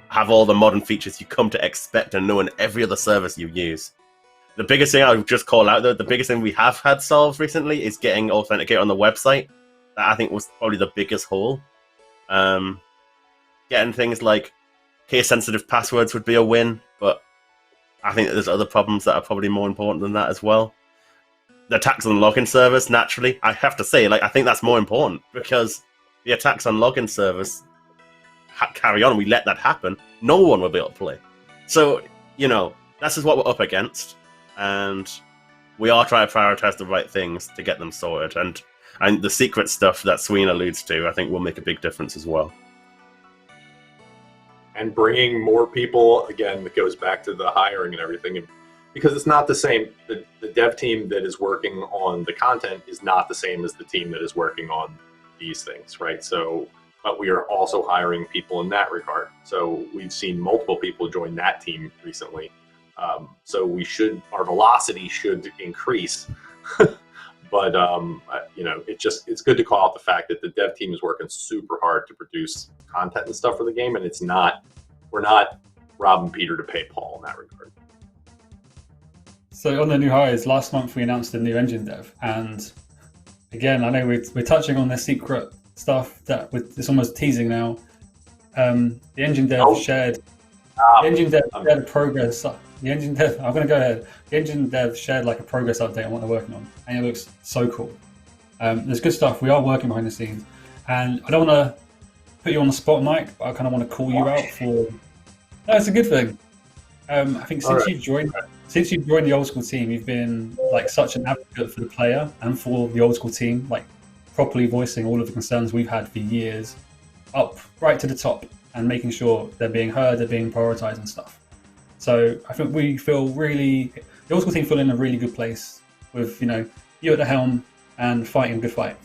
have all the modern features you come to expect and know in every other service you use. The biggest thing I would just call out, though, the biggest thing we have had solved recently is getting Authenticate on the website. That I think was probably the biggest hole. Getting things like case-sensitive passwords would be a win, but I think that there's other problems that are probably more important than that as well. The attacks on the login service, naturally, I have to say, I think that's more important, because the attacks on login service carry on, we let that happen, no one will be able to play. So, this is what we're up against, and we are trying to prioritize the right things to get them sorted, and the secret stuff that Sween alludes to, I think will make a big difference as well. And bringing more people, again, that goes back to the hiring and everything, because it's not the same. The dev team that is working on the content is not the same as the team that is working on these things, right? So, but we are also hiring people in that regard. So we've seen multiple people join that team recently. So our velocity should increase. But it's good to call out the fact that the dev team is working super hard to produce content and stuff for the game, and we're not robbing Peter to pay Paul in that regard. So on the new hires, last month we announced a new engine dev, and again, I know we're touching on the secret stuff that it's almost teasing now. The engine dev shared. The engine dev shared a progress. The engine dev. I'm going to go ahead. The engine dev shared a progress update on what they're working on, and it looks so cool. There's good stuff. We are working behind the scenes, and I don't want to put you on the spot, Mike, but I kind of want to call you out for. No, it's a good thing. I think since you've joined the old school team, you've been such an advocate for the player and for the old school team, properly voicing all of the concerns we've had for years, up right to the top, and making sure they're being heard, they're being prioritized and stuff. So I think we feel the old school team feel in a really good place with you at the helm and fighting a good fight.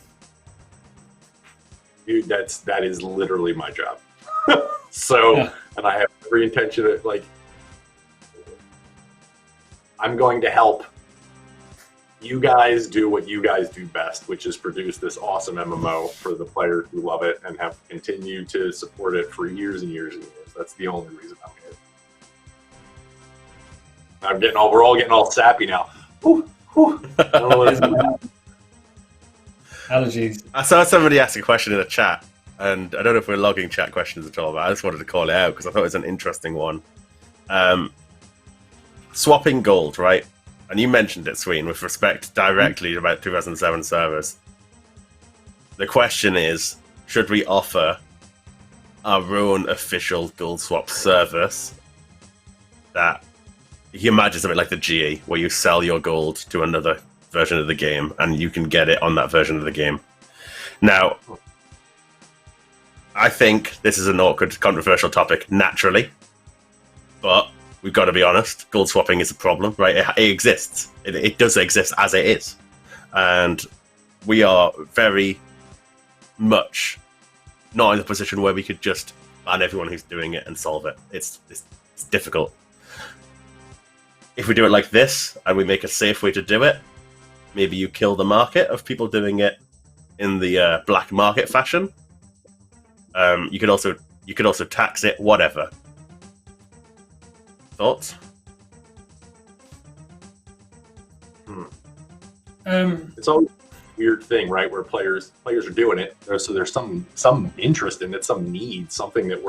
Dude, that is literally my job. And I have every intention of I'm going to help you guys do what you guys do best, which is produce this awesome MMO for the players who love it and have continued to support it for years and years and years. That's the only reason I'm here. We're all getting all sappy now. Whew. I don't know what it's about. Allergies. I saw somebody ask a question in the chat, and I don't know if we're logging chat questions at all, but I just wanted to call it out because I thought it was an interesting one. Swapping gold, right? And you mentioned it, Sween, with respect directly to about 2007 servers. The question is, should we offer our own official gold swap service that you can imagine something like the GE, where you sell your gold to another version of the game and you can get it on that version of the game? Now, I think this is an awkward, controversial topic, naturally, but we've got to be honest, gold swapping is a problem, right? It exists. It does exist as it is. And we are very much not in a position where we could just ban everyone who's doing it and solve it. It's difficult. If we do it like this, and we make a safe way to do it, maybe you kill the market of people doing it in the black market fashion. You could also tax it, whatever. Thoughts? It's always a weird thing, right? Where players are doing it, so there's some interest in it, some need, something that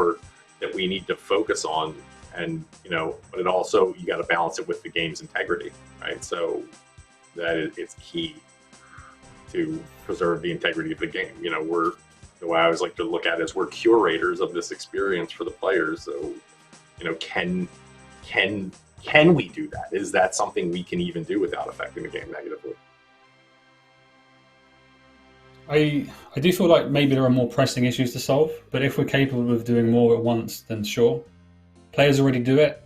we need to focus on, and but it also, you got to balance it with the game's integrity, right? So it's key to preserve the integrity of the game. The way I always like to look at it is we're curators of this experience for the players. So can we do that? Is that something we can even do without affecting the game negatively? I do feel like maybe there are more pressing issues to solve, but if we're capable of doing more at once, then sure. Players already do it,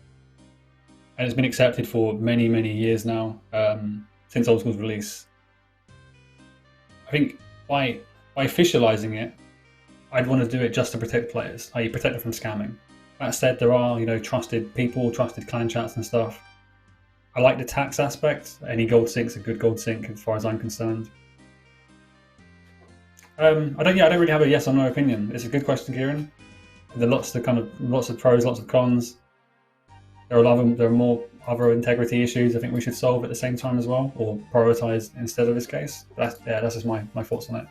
and it's been accepted for many, many years now, since Old School's release. I think by officializing it, I'd want to do it just to protect players, i.e. protect them from scamming. That said, there are, trusted people, trusted clan chats and stuff. I like the tax aspect. Any gold sink's a good gold sink as far as I'm concerned. I don't really have a yes or no opinion. It's a good question, Kieren. There are lots of pros, lots of cons. There are more other integrity issues I think we should solve at the same time as well, or prioritize instead of this case. That's just my thoughts on it.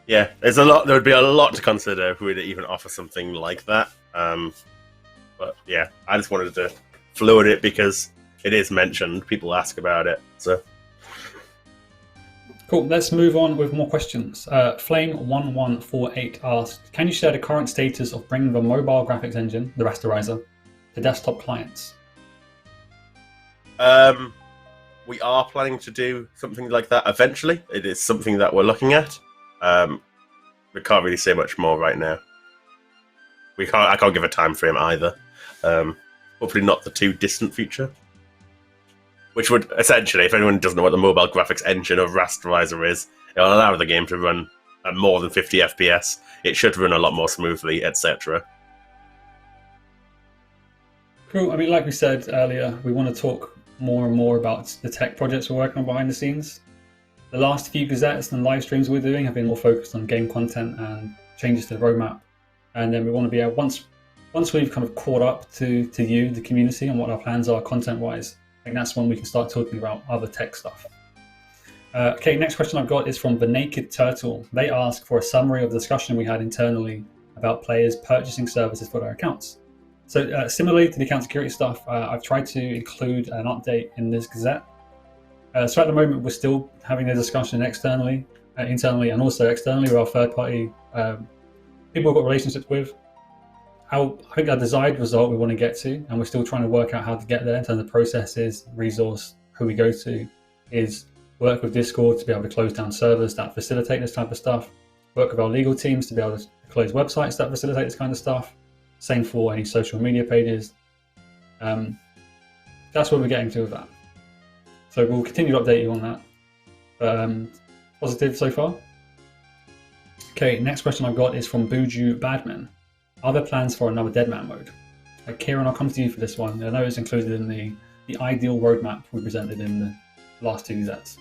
Yeah, there would be a lot to consider if we were to even offer something like that. But yeah, I just wanted to float it because it is mentioned. People ask about it, so. Cool, let's move on with more questions. Flame1148 asked, can you share the current status of bringing the mobile graphics engine, the rasterizer, to desktop clients? We are planning to do something like that eventually. It is something that we're looking at. We can't really say much more right now. I can't give a time frame either. Hopefully not the too distant future. Which would essentially, if anyone doesn't know what the mobile graphics engine of rasterizer is, it'll allow the game to run at more than 50 FPS. It should run a lot more smoothly, etc. Cool. I mean, like we said earlier, we want to talk more and more about the tech projects we're working on behind the scenes. The last few gazettes and live streams we're doing have been more focused on game content and changes to the roadmap. And then we want to be able, once we've kind of caught up to you, the community, and what our plans are content-wise, I think that's when we can start talking about other tech stuff. Okay, next question I've got is from The Naked Turtle. They ask for a summary of the discussion we had internally about players purchasing services for their accounts. So similarly to the account security stuff, I've tried to include an update in this gazette. So at the moment, we're still having a discussion internally and also externally with our third-party people we've got relationships with. I think our desired result we want to get to, and we're still trying to work out how to get there in terms of processes, resource, who we go to, is work with Discord to be able to close down servers that facilitate this type of stuff, work with our legal teams to be able to close websites that facilitate this kind of stuff, same for any social media pages. That's where we're getting to with that. So we'll continue to update you on that. But positive so far. Okay, next question I've got is from Buju Badman. Are there plans for another Deadman Mode? Kieren, I'll come to you for this one. I know it's included in the ideal roadmap we presented in the last two sets.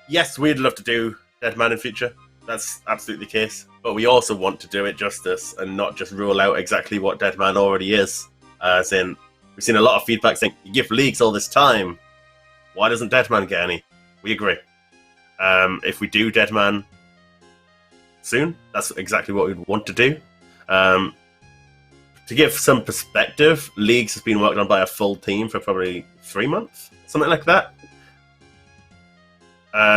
Yes, we'd love to do Deadman in future. That's absolutely the case. But we also want to do it justice and not just rule out exactly what Deadman already is. As in, we've seen a lot of feedback saying, you give leagues all this time. Why doesn't Deadman get any? We agree. If we do Deadman soon, that's exactly what we'd want to do. To give some perspective, Leagues has been worked on by a full team for probably 3 months, something like that.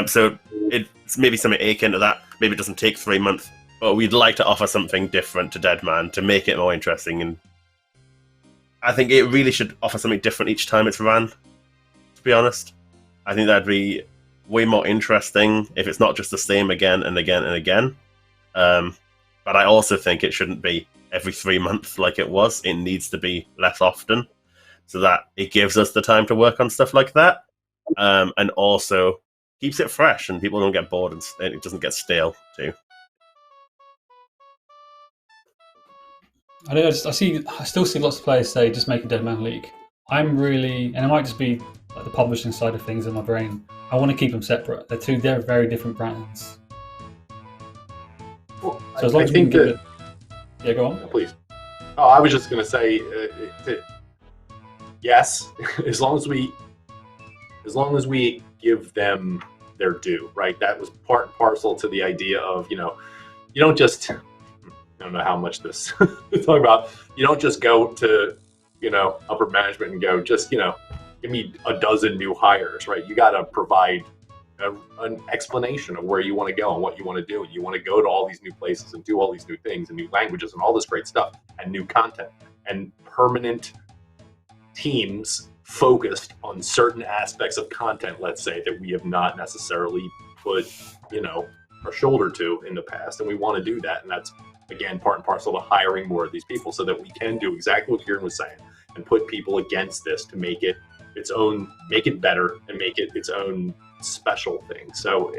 So it's maybe something akin to that. Maybe it doesn't take 3 months, but we'd like to offer something different to Deadman to make it more interesting. And I think it really should offer something different each time it's ran, to be honest. I think that'd be way more interesting if it's not just the same again and again and again. But I also think it shouldn't be every 3 months like it was. It needs to be less often so that it gives us the time to work on stuff like that. And also keeps it fresh and people don't get bored and it doesn't get stale too. I still see lots of players say just make a Deadman League. I'm really, and it might just be like the publishing side of things in my brain, I want to keep them separate. They're very different brands. Well, so as long as we can give it... Yeah, go on. Please. Oh, I was just going to say, yes, as long as we give them their due, right? That was part and parcel to the idea of, you don't just, I don't know how much this is talking about, you don't just go to, upper management and go, just, give me a dozen new hires, right? You got to provide an explanation of where you want to go and what you want to do. And you want to go to all these new places and do all these new things and new languages and all this great stuff and new content and permanent teams focused on certain aspects of content, let's say, that we have not necessarily put, our shoulder to in the past, and we want to do that. And that's, again, part and parcel to hiring more of these people so that we can do exactly what Kieren was saying and put people against this to make it its own, make it better, and make it its own special thing. So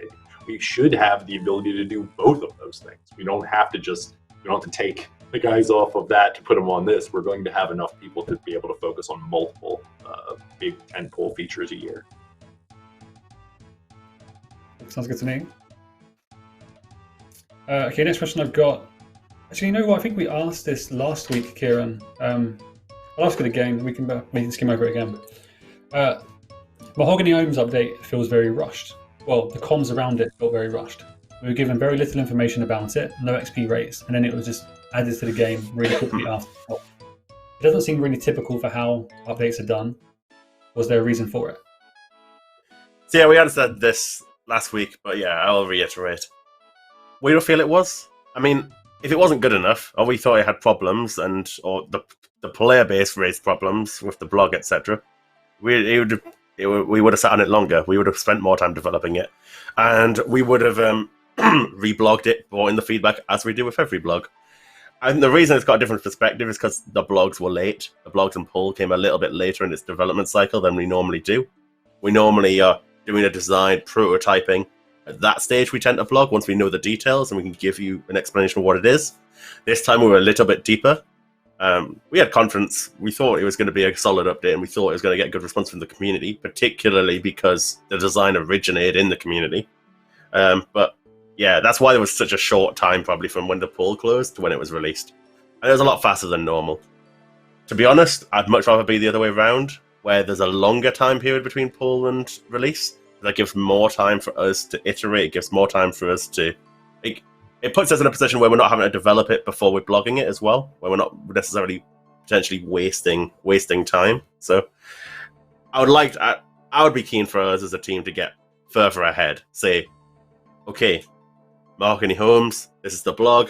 we should have the ability to do both of those things. We don't have to take the guys off of that to put them on this. We're going to have enough people to be able to focus on multiple big tentpole features a year. Sounds good to me. Okay, next question I've got. Actually, you know what? I think we asked this last week, Kieren. I'll ask it again. We can skim over it again. Mahogany Homes update feels very rushed. Well, the comms around it felt very rushed. We were given very little information about it, no XP rates, and then it was just added to the game really quickly after. It doesn't seem really typical for how updates are done. Was there a reason for it? So yeah, we answered this last week, but yeah, I'll reiterate. We don't feel it was. I mean, if it wasn't good enough, or we thought it had problems, or the player base raised problems with the blog, etc., we would have sat on it longer. We would have spent more time developing it, and we would have reblogged it, brought in the feedback as we do with every blog. And the reason it's got a different perspective is because the blogs were late. The blogs and poll came a little bit later in its development cycle than we normally do. We normally are doing a design, prototyping. At that stage, we tend to blog once we know the details and we can give you an explanation of what it is. This time, we were a little bit deeper. We had confidence. We thought it was going to be a solid update, and we thought it was going to get good response from the community, particularly because the design originated in the community. But yeah, that's why there was such a short time, probably from when the poll closed to when it was released. And it was a lot faster than normal. To be honest, I'd much rather be the other way around, where there's a longer time period between poll and release. That gives more time for us to iterate. It gives more time for us to... It puts us in a position where we're not having to develop it before we're blogging it as well, where we're not necessarily potentially wasting time. So I would be keen for us as a team to get further ahead. Say, okay, Mahogany Homes, this is the blog.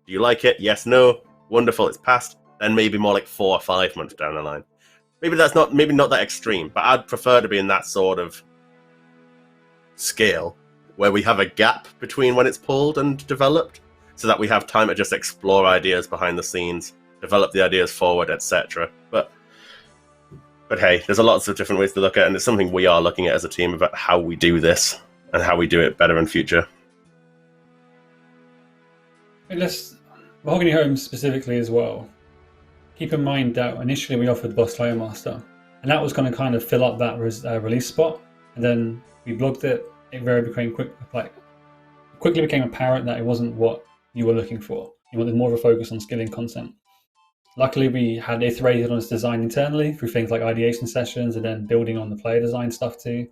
Do you like it? Yes, no. Wonderful, it's passed. Then maybe more like 4 or 5 months down the line. Maybe not that extreme, but I'd prefer to be in that sort of scale where we have a gap between when it's pulled and developed, so that we have time to just explore ideas behind the scenes, develop the ideas forward, etc. But hey, there's a lots of different ways to look at it, and it's something we are looking at as a team about how we do this and how we do it better in future. Mahogany Homes specifically as well. Keep in mind that initially we offered Boss Slayer Master, and that was going to kind of fill up that release spot, and then we blogged it. It quickly became apparent that it wasn't what you were looking for. You wanted more of a focus on skilling content. Luckily, we had iterated on its design internally through things like ideation sessions and then building on the player design stuff too.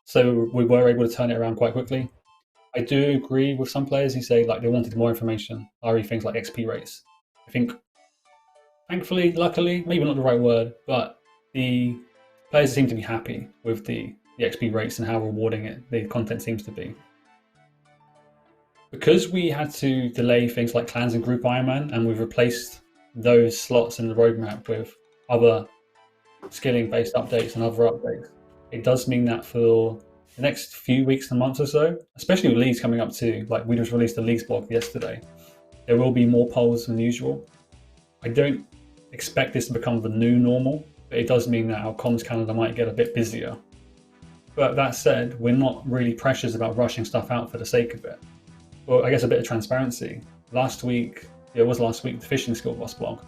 So we were able to turn it around quite quickly. I do agree with some players who say like they wanted more information, i.e. things like XP rates. I think, thankfully, luckily, maybe not the right word, but the players seem to be happy with the XP rates and how rewarding the content seems to be. Because we had to delay things like clans and Group Ironman, and we've replaced those slots in the roadmap with other skilling-based updates and other updates, it does mean that for the next few weeks and months or so, especially with leagues coming up too, like we just released the leagues blog yesterday, there will be more polls than usual. I don't expect this to become the new normal, but it does mean that our comms calendar might get a bit busier. But that said, we're not really precious about rushing stuff out for the sake of it. Well, I guess a bit of transparency. Last week, the Fishing Skill Boss blog.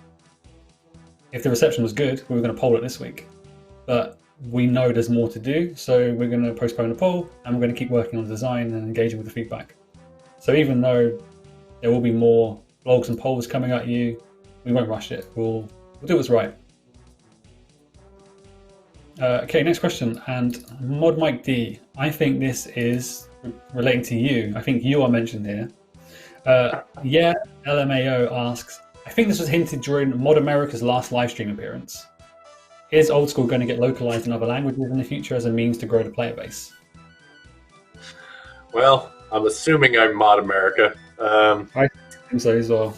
If the reception was good, we were going to poll it this week. But we know there's more to do, so we're going to postpone the poll, and we're going to keep working on the design and engaging with the feedback. So even though there will be more blogs and polls coming at you, we won't rush it. We'll do what's right. Okay, next question. And Mod Mike D, I think this is relating to you. I think you are mentioned here. Yeah, LMAO asks, I think this was hinted during Mod America's last live stream appearance. Is Old School going to get localized in other languages in the future as a means to grow the player base? Well, I'm assuming I'm Mod America. I think so as well.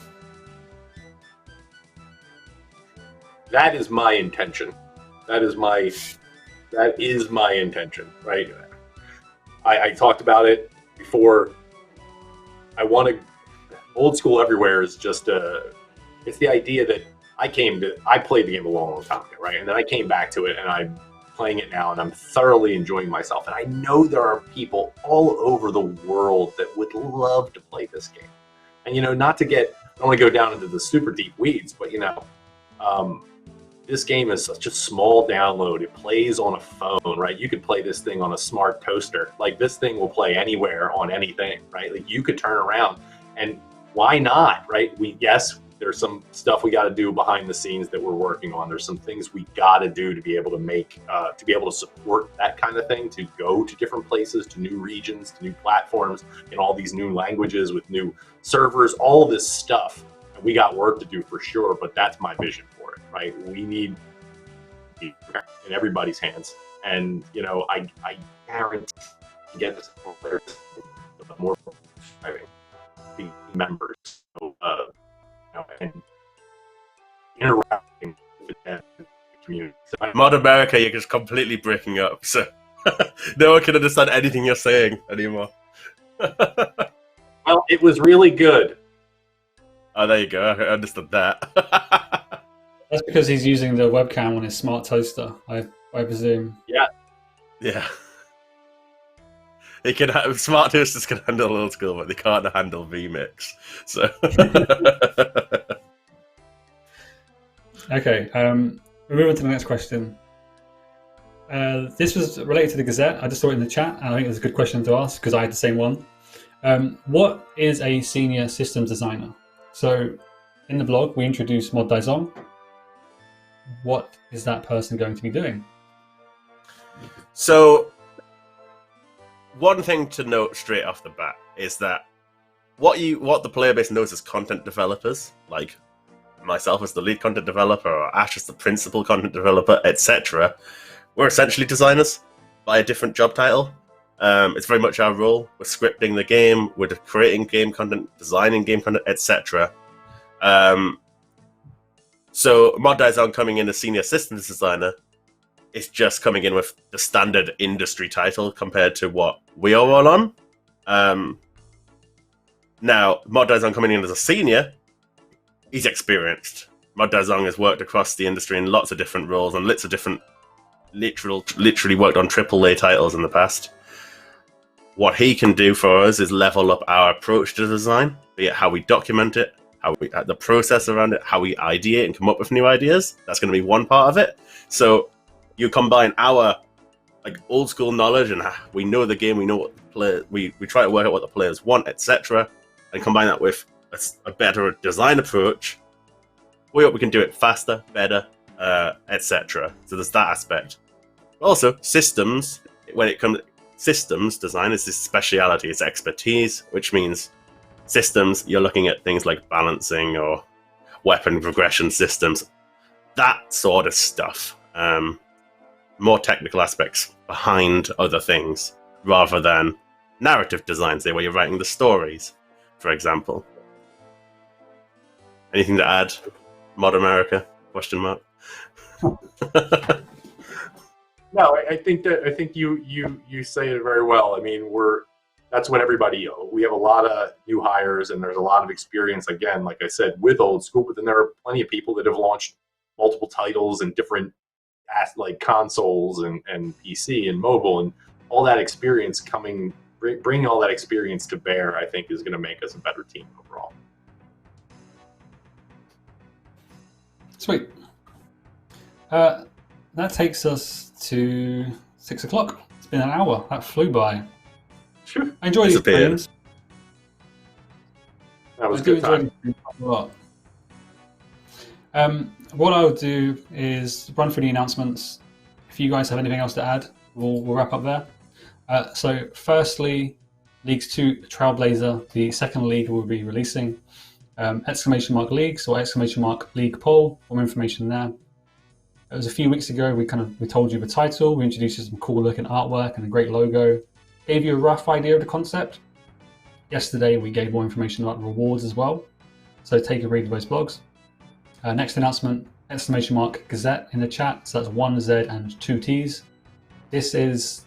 That is my intention. That is my intention, right? I talked about it before I want to, old school everywhere is just it's the idea that I played the game a long time ago, right? And then I came back to it and I'm playing it now and I'm thoroughly enjoying myself. And I know there are people all over the world that would love to play this game. And, you know, I don't want to go down into the super deep weeds, but, you know, this game is such a small download. It plays on a phone, right? You could play this thing on a smart toaster. Like, this thing will play anywhere on anything, right? Like, you could turn around, and why not, right? Yes, there's some stuff we got to do behind the scenes that we're working on. There's some things we got to do to be able to make, to be able to support that kind of thing, to go to different places, to new regions, to new platforms, in all these new languages with new servers, all of this stuff. And we got work to do for sure, but that's my vision for it, right? We need in everybody's hands. And, you know, I guarantee to get this players more the members, and interacting with the community. So Mod America, you're just completely breaking up, so no one can understand anything you're saying anymore. Well, it was really good. Oh, there you go. I understood that. That's because he's using the webcam on his smart toaster, I presume. Yeah. Yeah. He can smart toasters can handle old school, but they can't handle VMix. So. Okay. We're moving to the next question. This was related to the Gazette. I just saw it in the chat, and I think it's a good question to ask because I had the same one. What is a senior systems designer? So, in the blog, we introduced Mod Kieren. What is that person going to be doing? So, one thing to note straight off the bat is that what the player base knows as content developers, like myself as the lead content developer or Ash as the principal content developer, etc., we're essentially designers by a different job title. It's very much our role. We're scripting the game, we're creating game content, designing game content, etc. So Mod Kieren coming in as senior systems designer is just coming in with the standard industry title compared to what we are all on. Now, Mod Kieren coming in as a senior, he's experienced. Mod Kieren has worked across the industry in lots of different roles and lots of different, literally worked on AAA titles in the past. What he can do for us is level up our approach to design, be it how we document it, the process around it, how we ideate and come up with new ideas. That's going to be one part of it. So you combine our old school knowledge and we know the game, we know what the player, we try to work out what the players want, etc., and combine that with a better design approach. We hope we can do it faster, better, etc. So there's that aspect. Also, systems. When it comes systems design, is this speciality, it's expertise, which means systems. You're looking at things like balancing or weapon progression systems, that sort of stuff. More technical aspects behind other things, rather than narrative design, say where you're writing the stories, for example. Anything to add? Mod America? Question mark. No, I think you say it very well. I mean, that's what we have a lot of new hires and there's a lot of experience, again, like I said, with old school, but then there are plenty of people that have launched multiple titles and different consoles and PC and mobile, and all that experience bringing all that experience to bear, I think is going to make us a better team overall. Sweet. That takes us to 6 o'clock. It's been an hour. That flew by. Sure. I enjoy these games. That was a good time. A lot. What I'll do is run through the announcements. If you guys have anything else to add, we'll wrap up there. So firstly, Leagues 2 Trailblazer, the second league we'll be releasing. Exclamation mark leagues or exclamation mark league poll, more information there. It was a few weeks ago, we told you the title, we introduced you some cool looking artwork and a great logo, gave you a rough idea of the concept. Yesterday we gave more information about the rewards as well, so take a read of those blogs. Next announcement, exclamation mark Gazette in the chat, so that's 1 Z and 2 T's. This is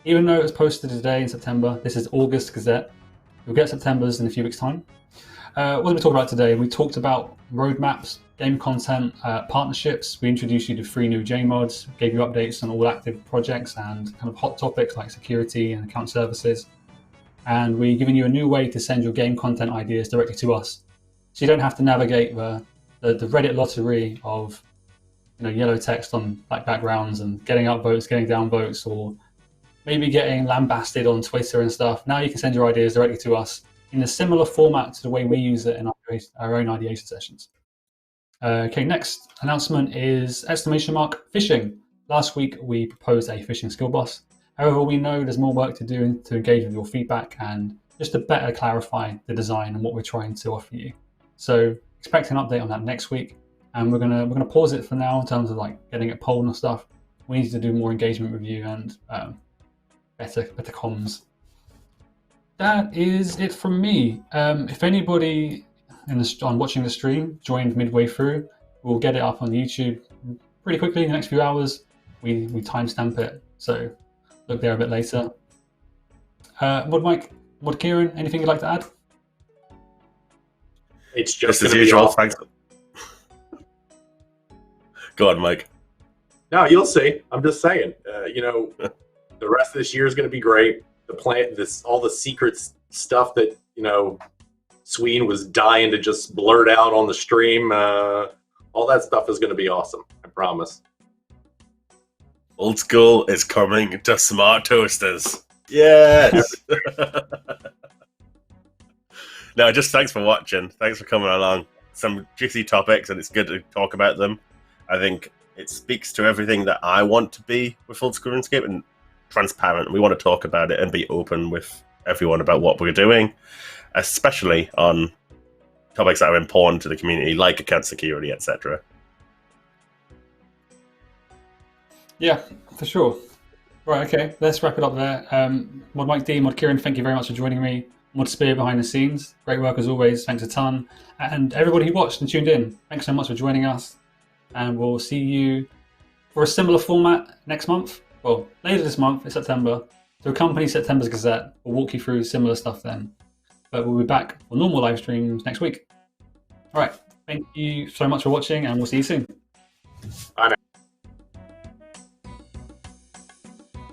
Even though it was posted today in September, this is August Gazette. You'll get September's in a few weeks' time. What did we talk about today? We talked about roadmaps, game content, partnerships. We introduced you to 3 new JMods, gave you updates on all active projects and kind of hot topics like security and account services. And we've given you a new way to send your game content ideas directly to us. So you don't have to navigate the Reddit lottery of yellow text on black backgrounds and getting up votes, getting down votes, or maybe getting lambasted on Twitter and stuff. Now you can send your ideas directly to us in a similar format to the way we use it in our own ideation sessions. Okay, next announcement is !fishing. Last week we proposed a fishing skill boss. However, we know there's more work to do to engage with your feedback and just to better clarify the design and what we're trying to offer you. So expect an update on that next week, and we're gonna pause it for now in terms of like getting it polled and stuff. We need to do more engagement with you and better comms. That is it from me. If anybody on watching the stream joined midway through, we'll get it up on YouTube pretty quickly in the next few hours. We timestamp it, so look there a bit later. Mod Kieren, anything you'd like to add? It's just as usual. Thanks. Go on, Mike. No, you'll see. I'm just saying. The rest of this year is going to be great. All the secret stuff that Sween was dying to just blurt out on the stream. All that stuff is going to be awesome. I promise. Old school is coming to smart toasters. Yes. No, just thanks for watching. Thanks for coming along. Some juicy topics, and it's good to talk about them. I think it speaks to everything that I want to be with old school RuneScape, and transparent. We want to talk about it and be open with everyone about what we're doing, especially on topics that are important to the community, like account security, etc. Yeah, for sure. Right, okay, let's wrap it up there. Mod Mike D, Mod Kieren, thank you very much for joining me. Mod Spear behind the scenes, great work as always, thanks a ton. And everybody who watched and tuned in, thanks so much for joining us. And we'll see you for a similar format next month. Well, later this month, in September, to accompany September's Gazette. We'll walk you through similar stuff then. But we'll be back for normal live streams next week. All right, thank you so much for watching, and we'll see you soon. Bye now.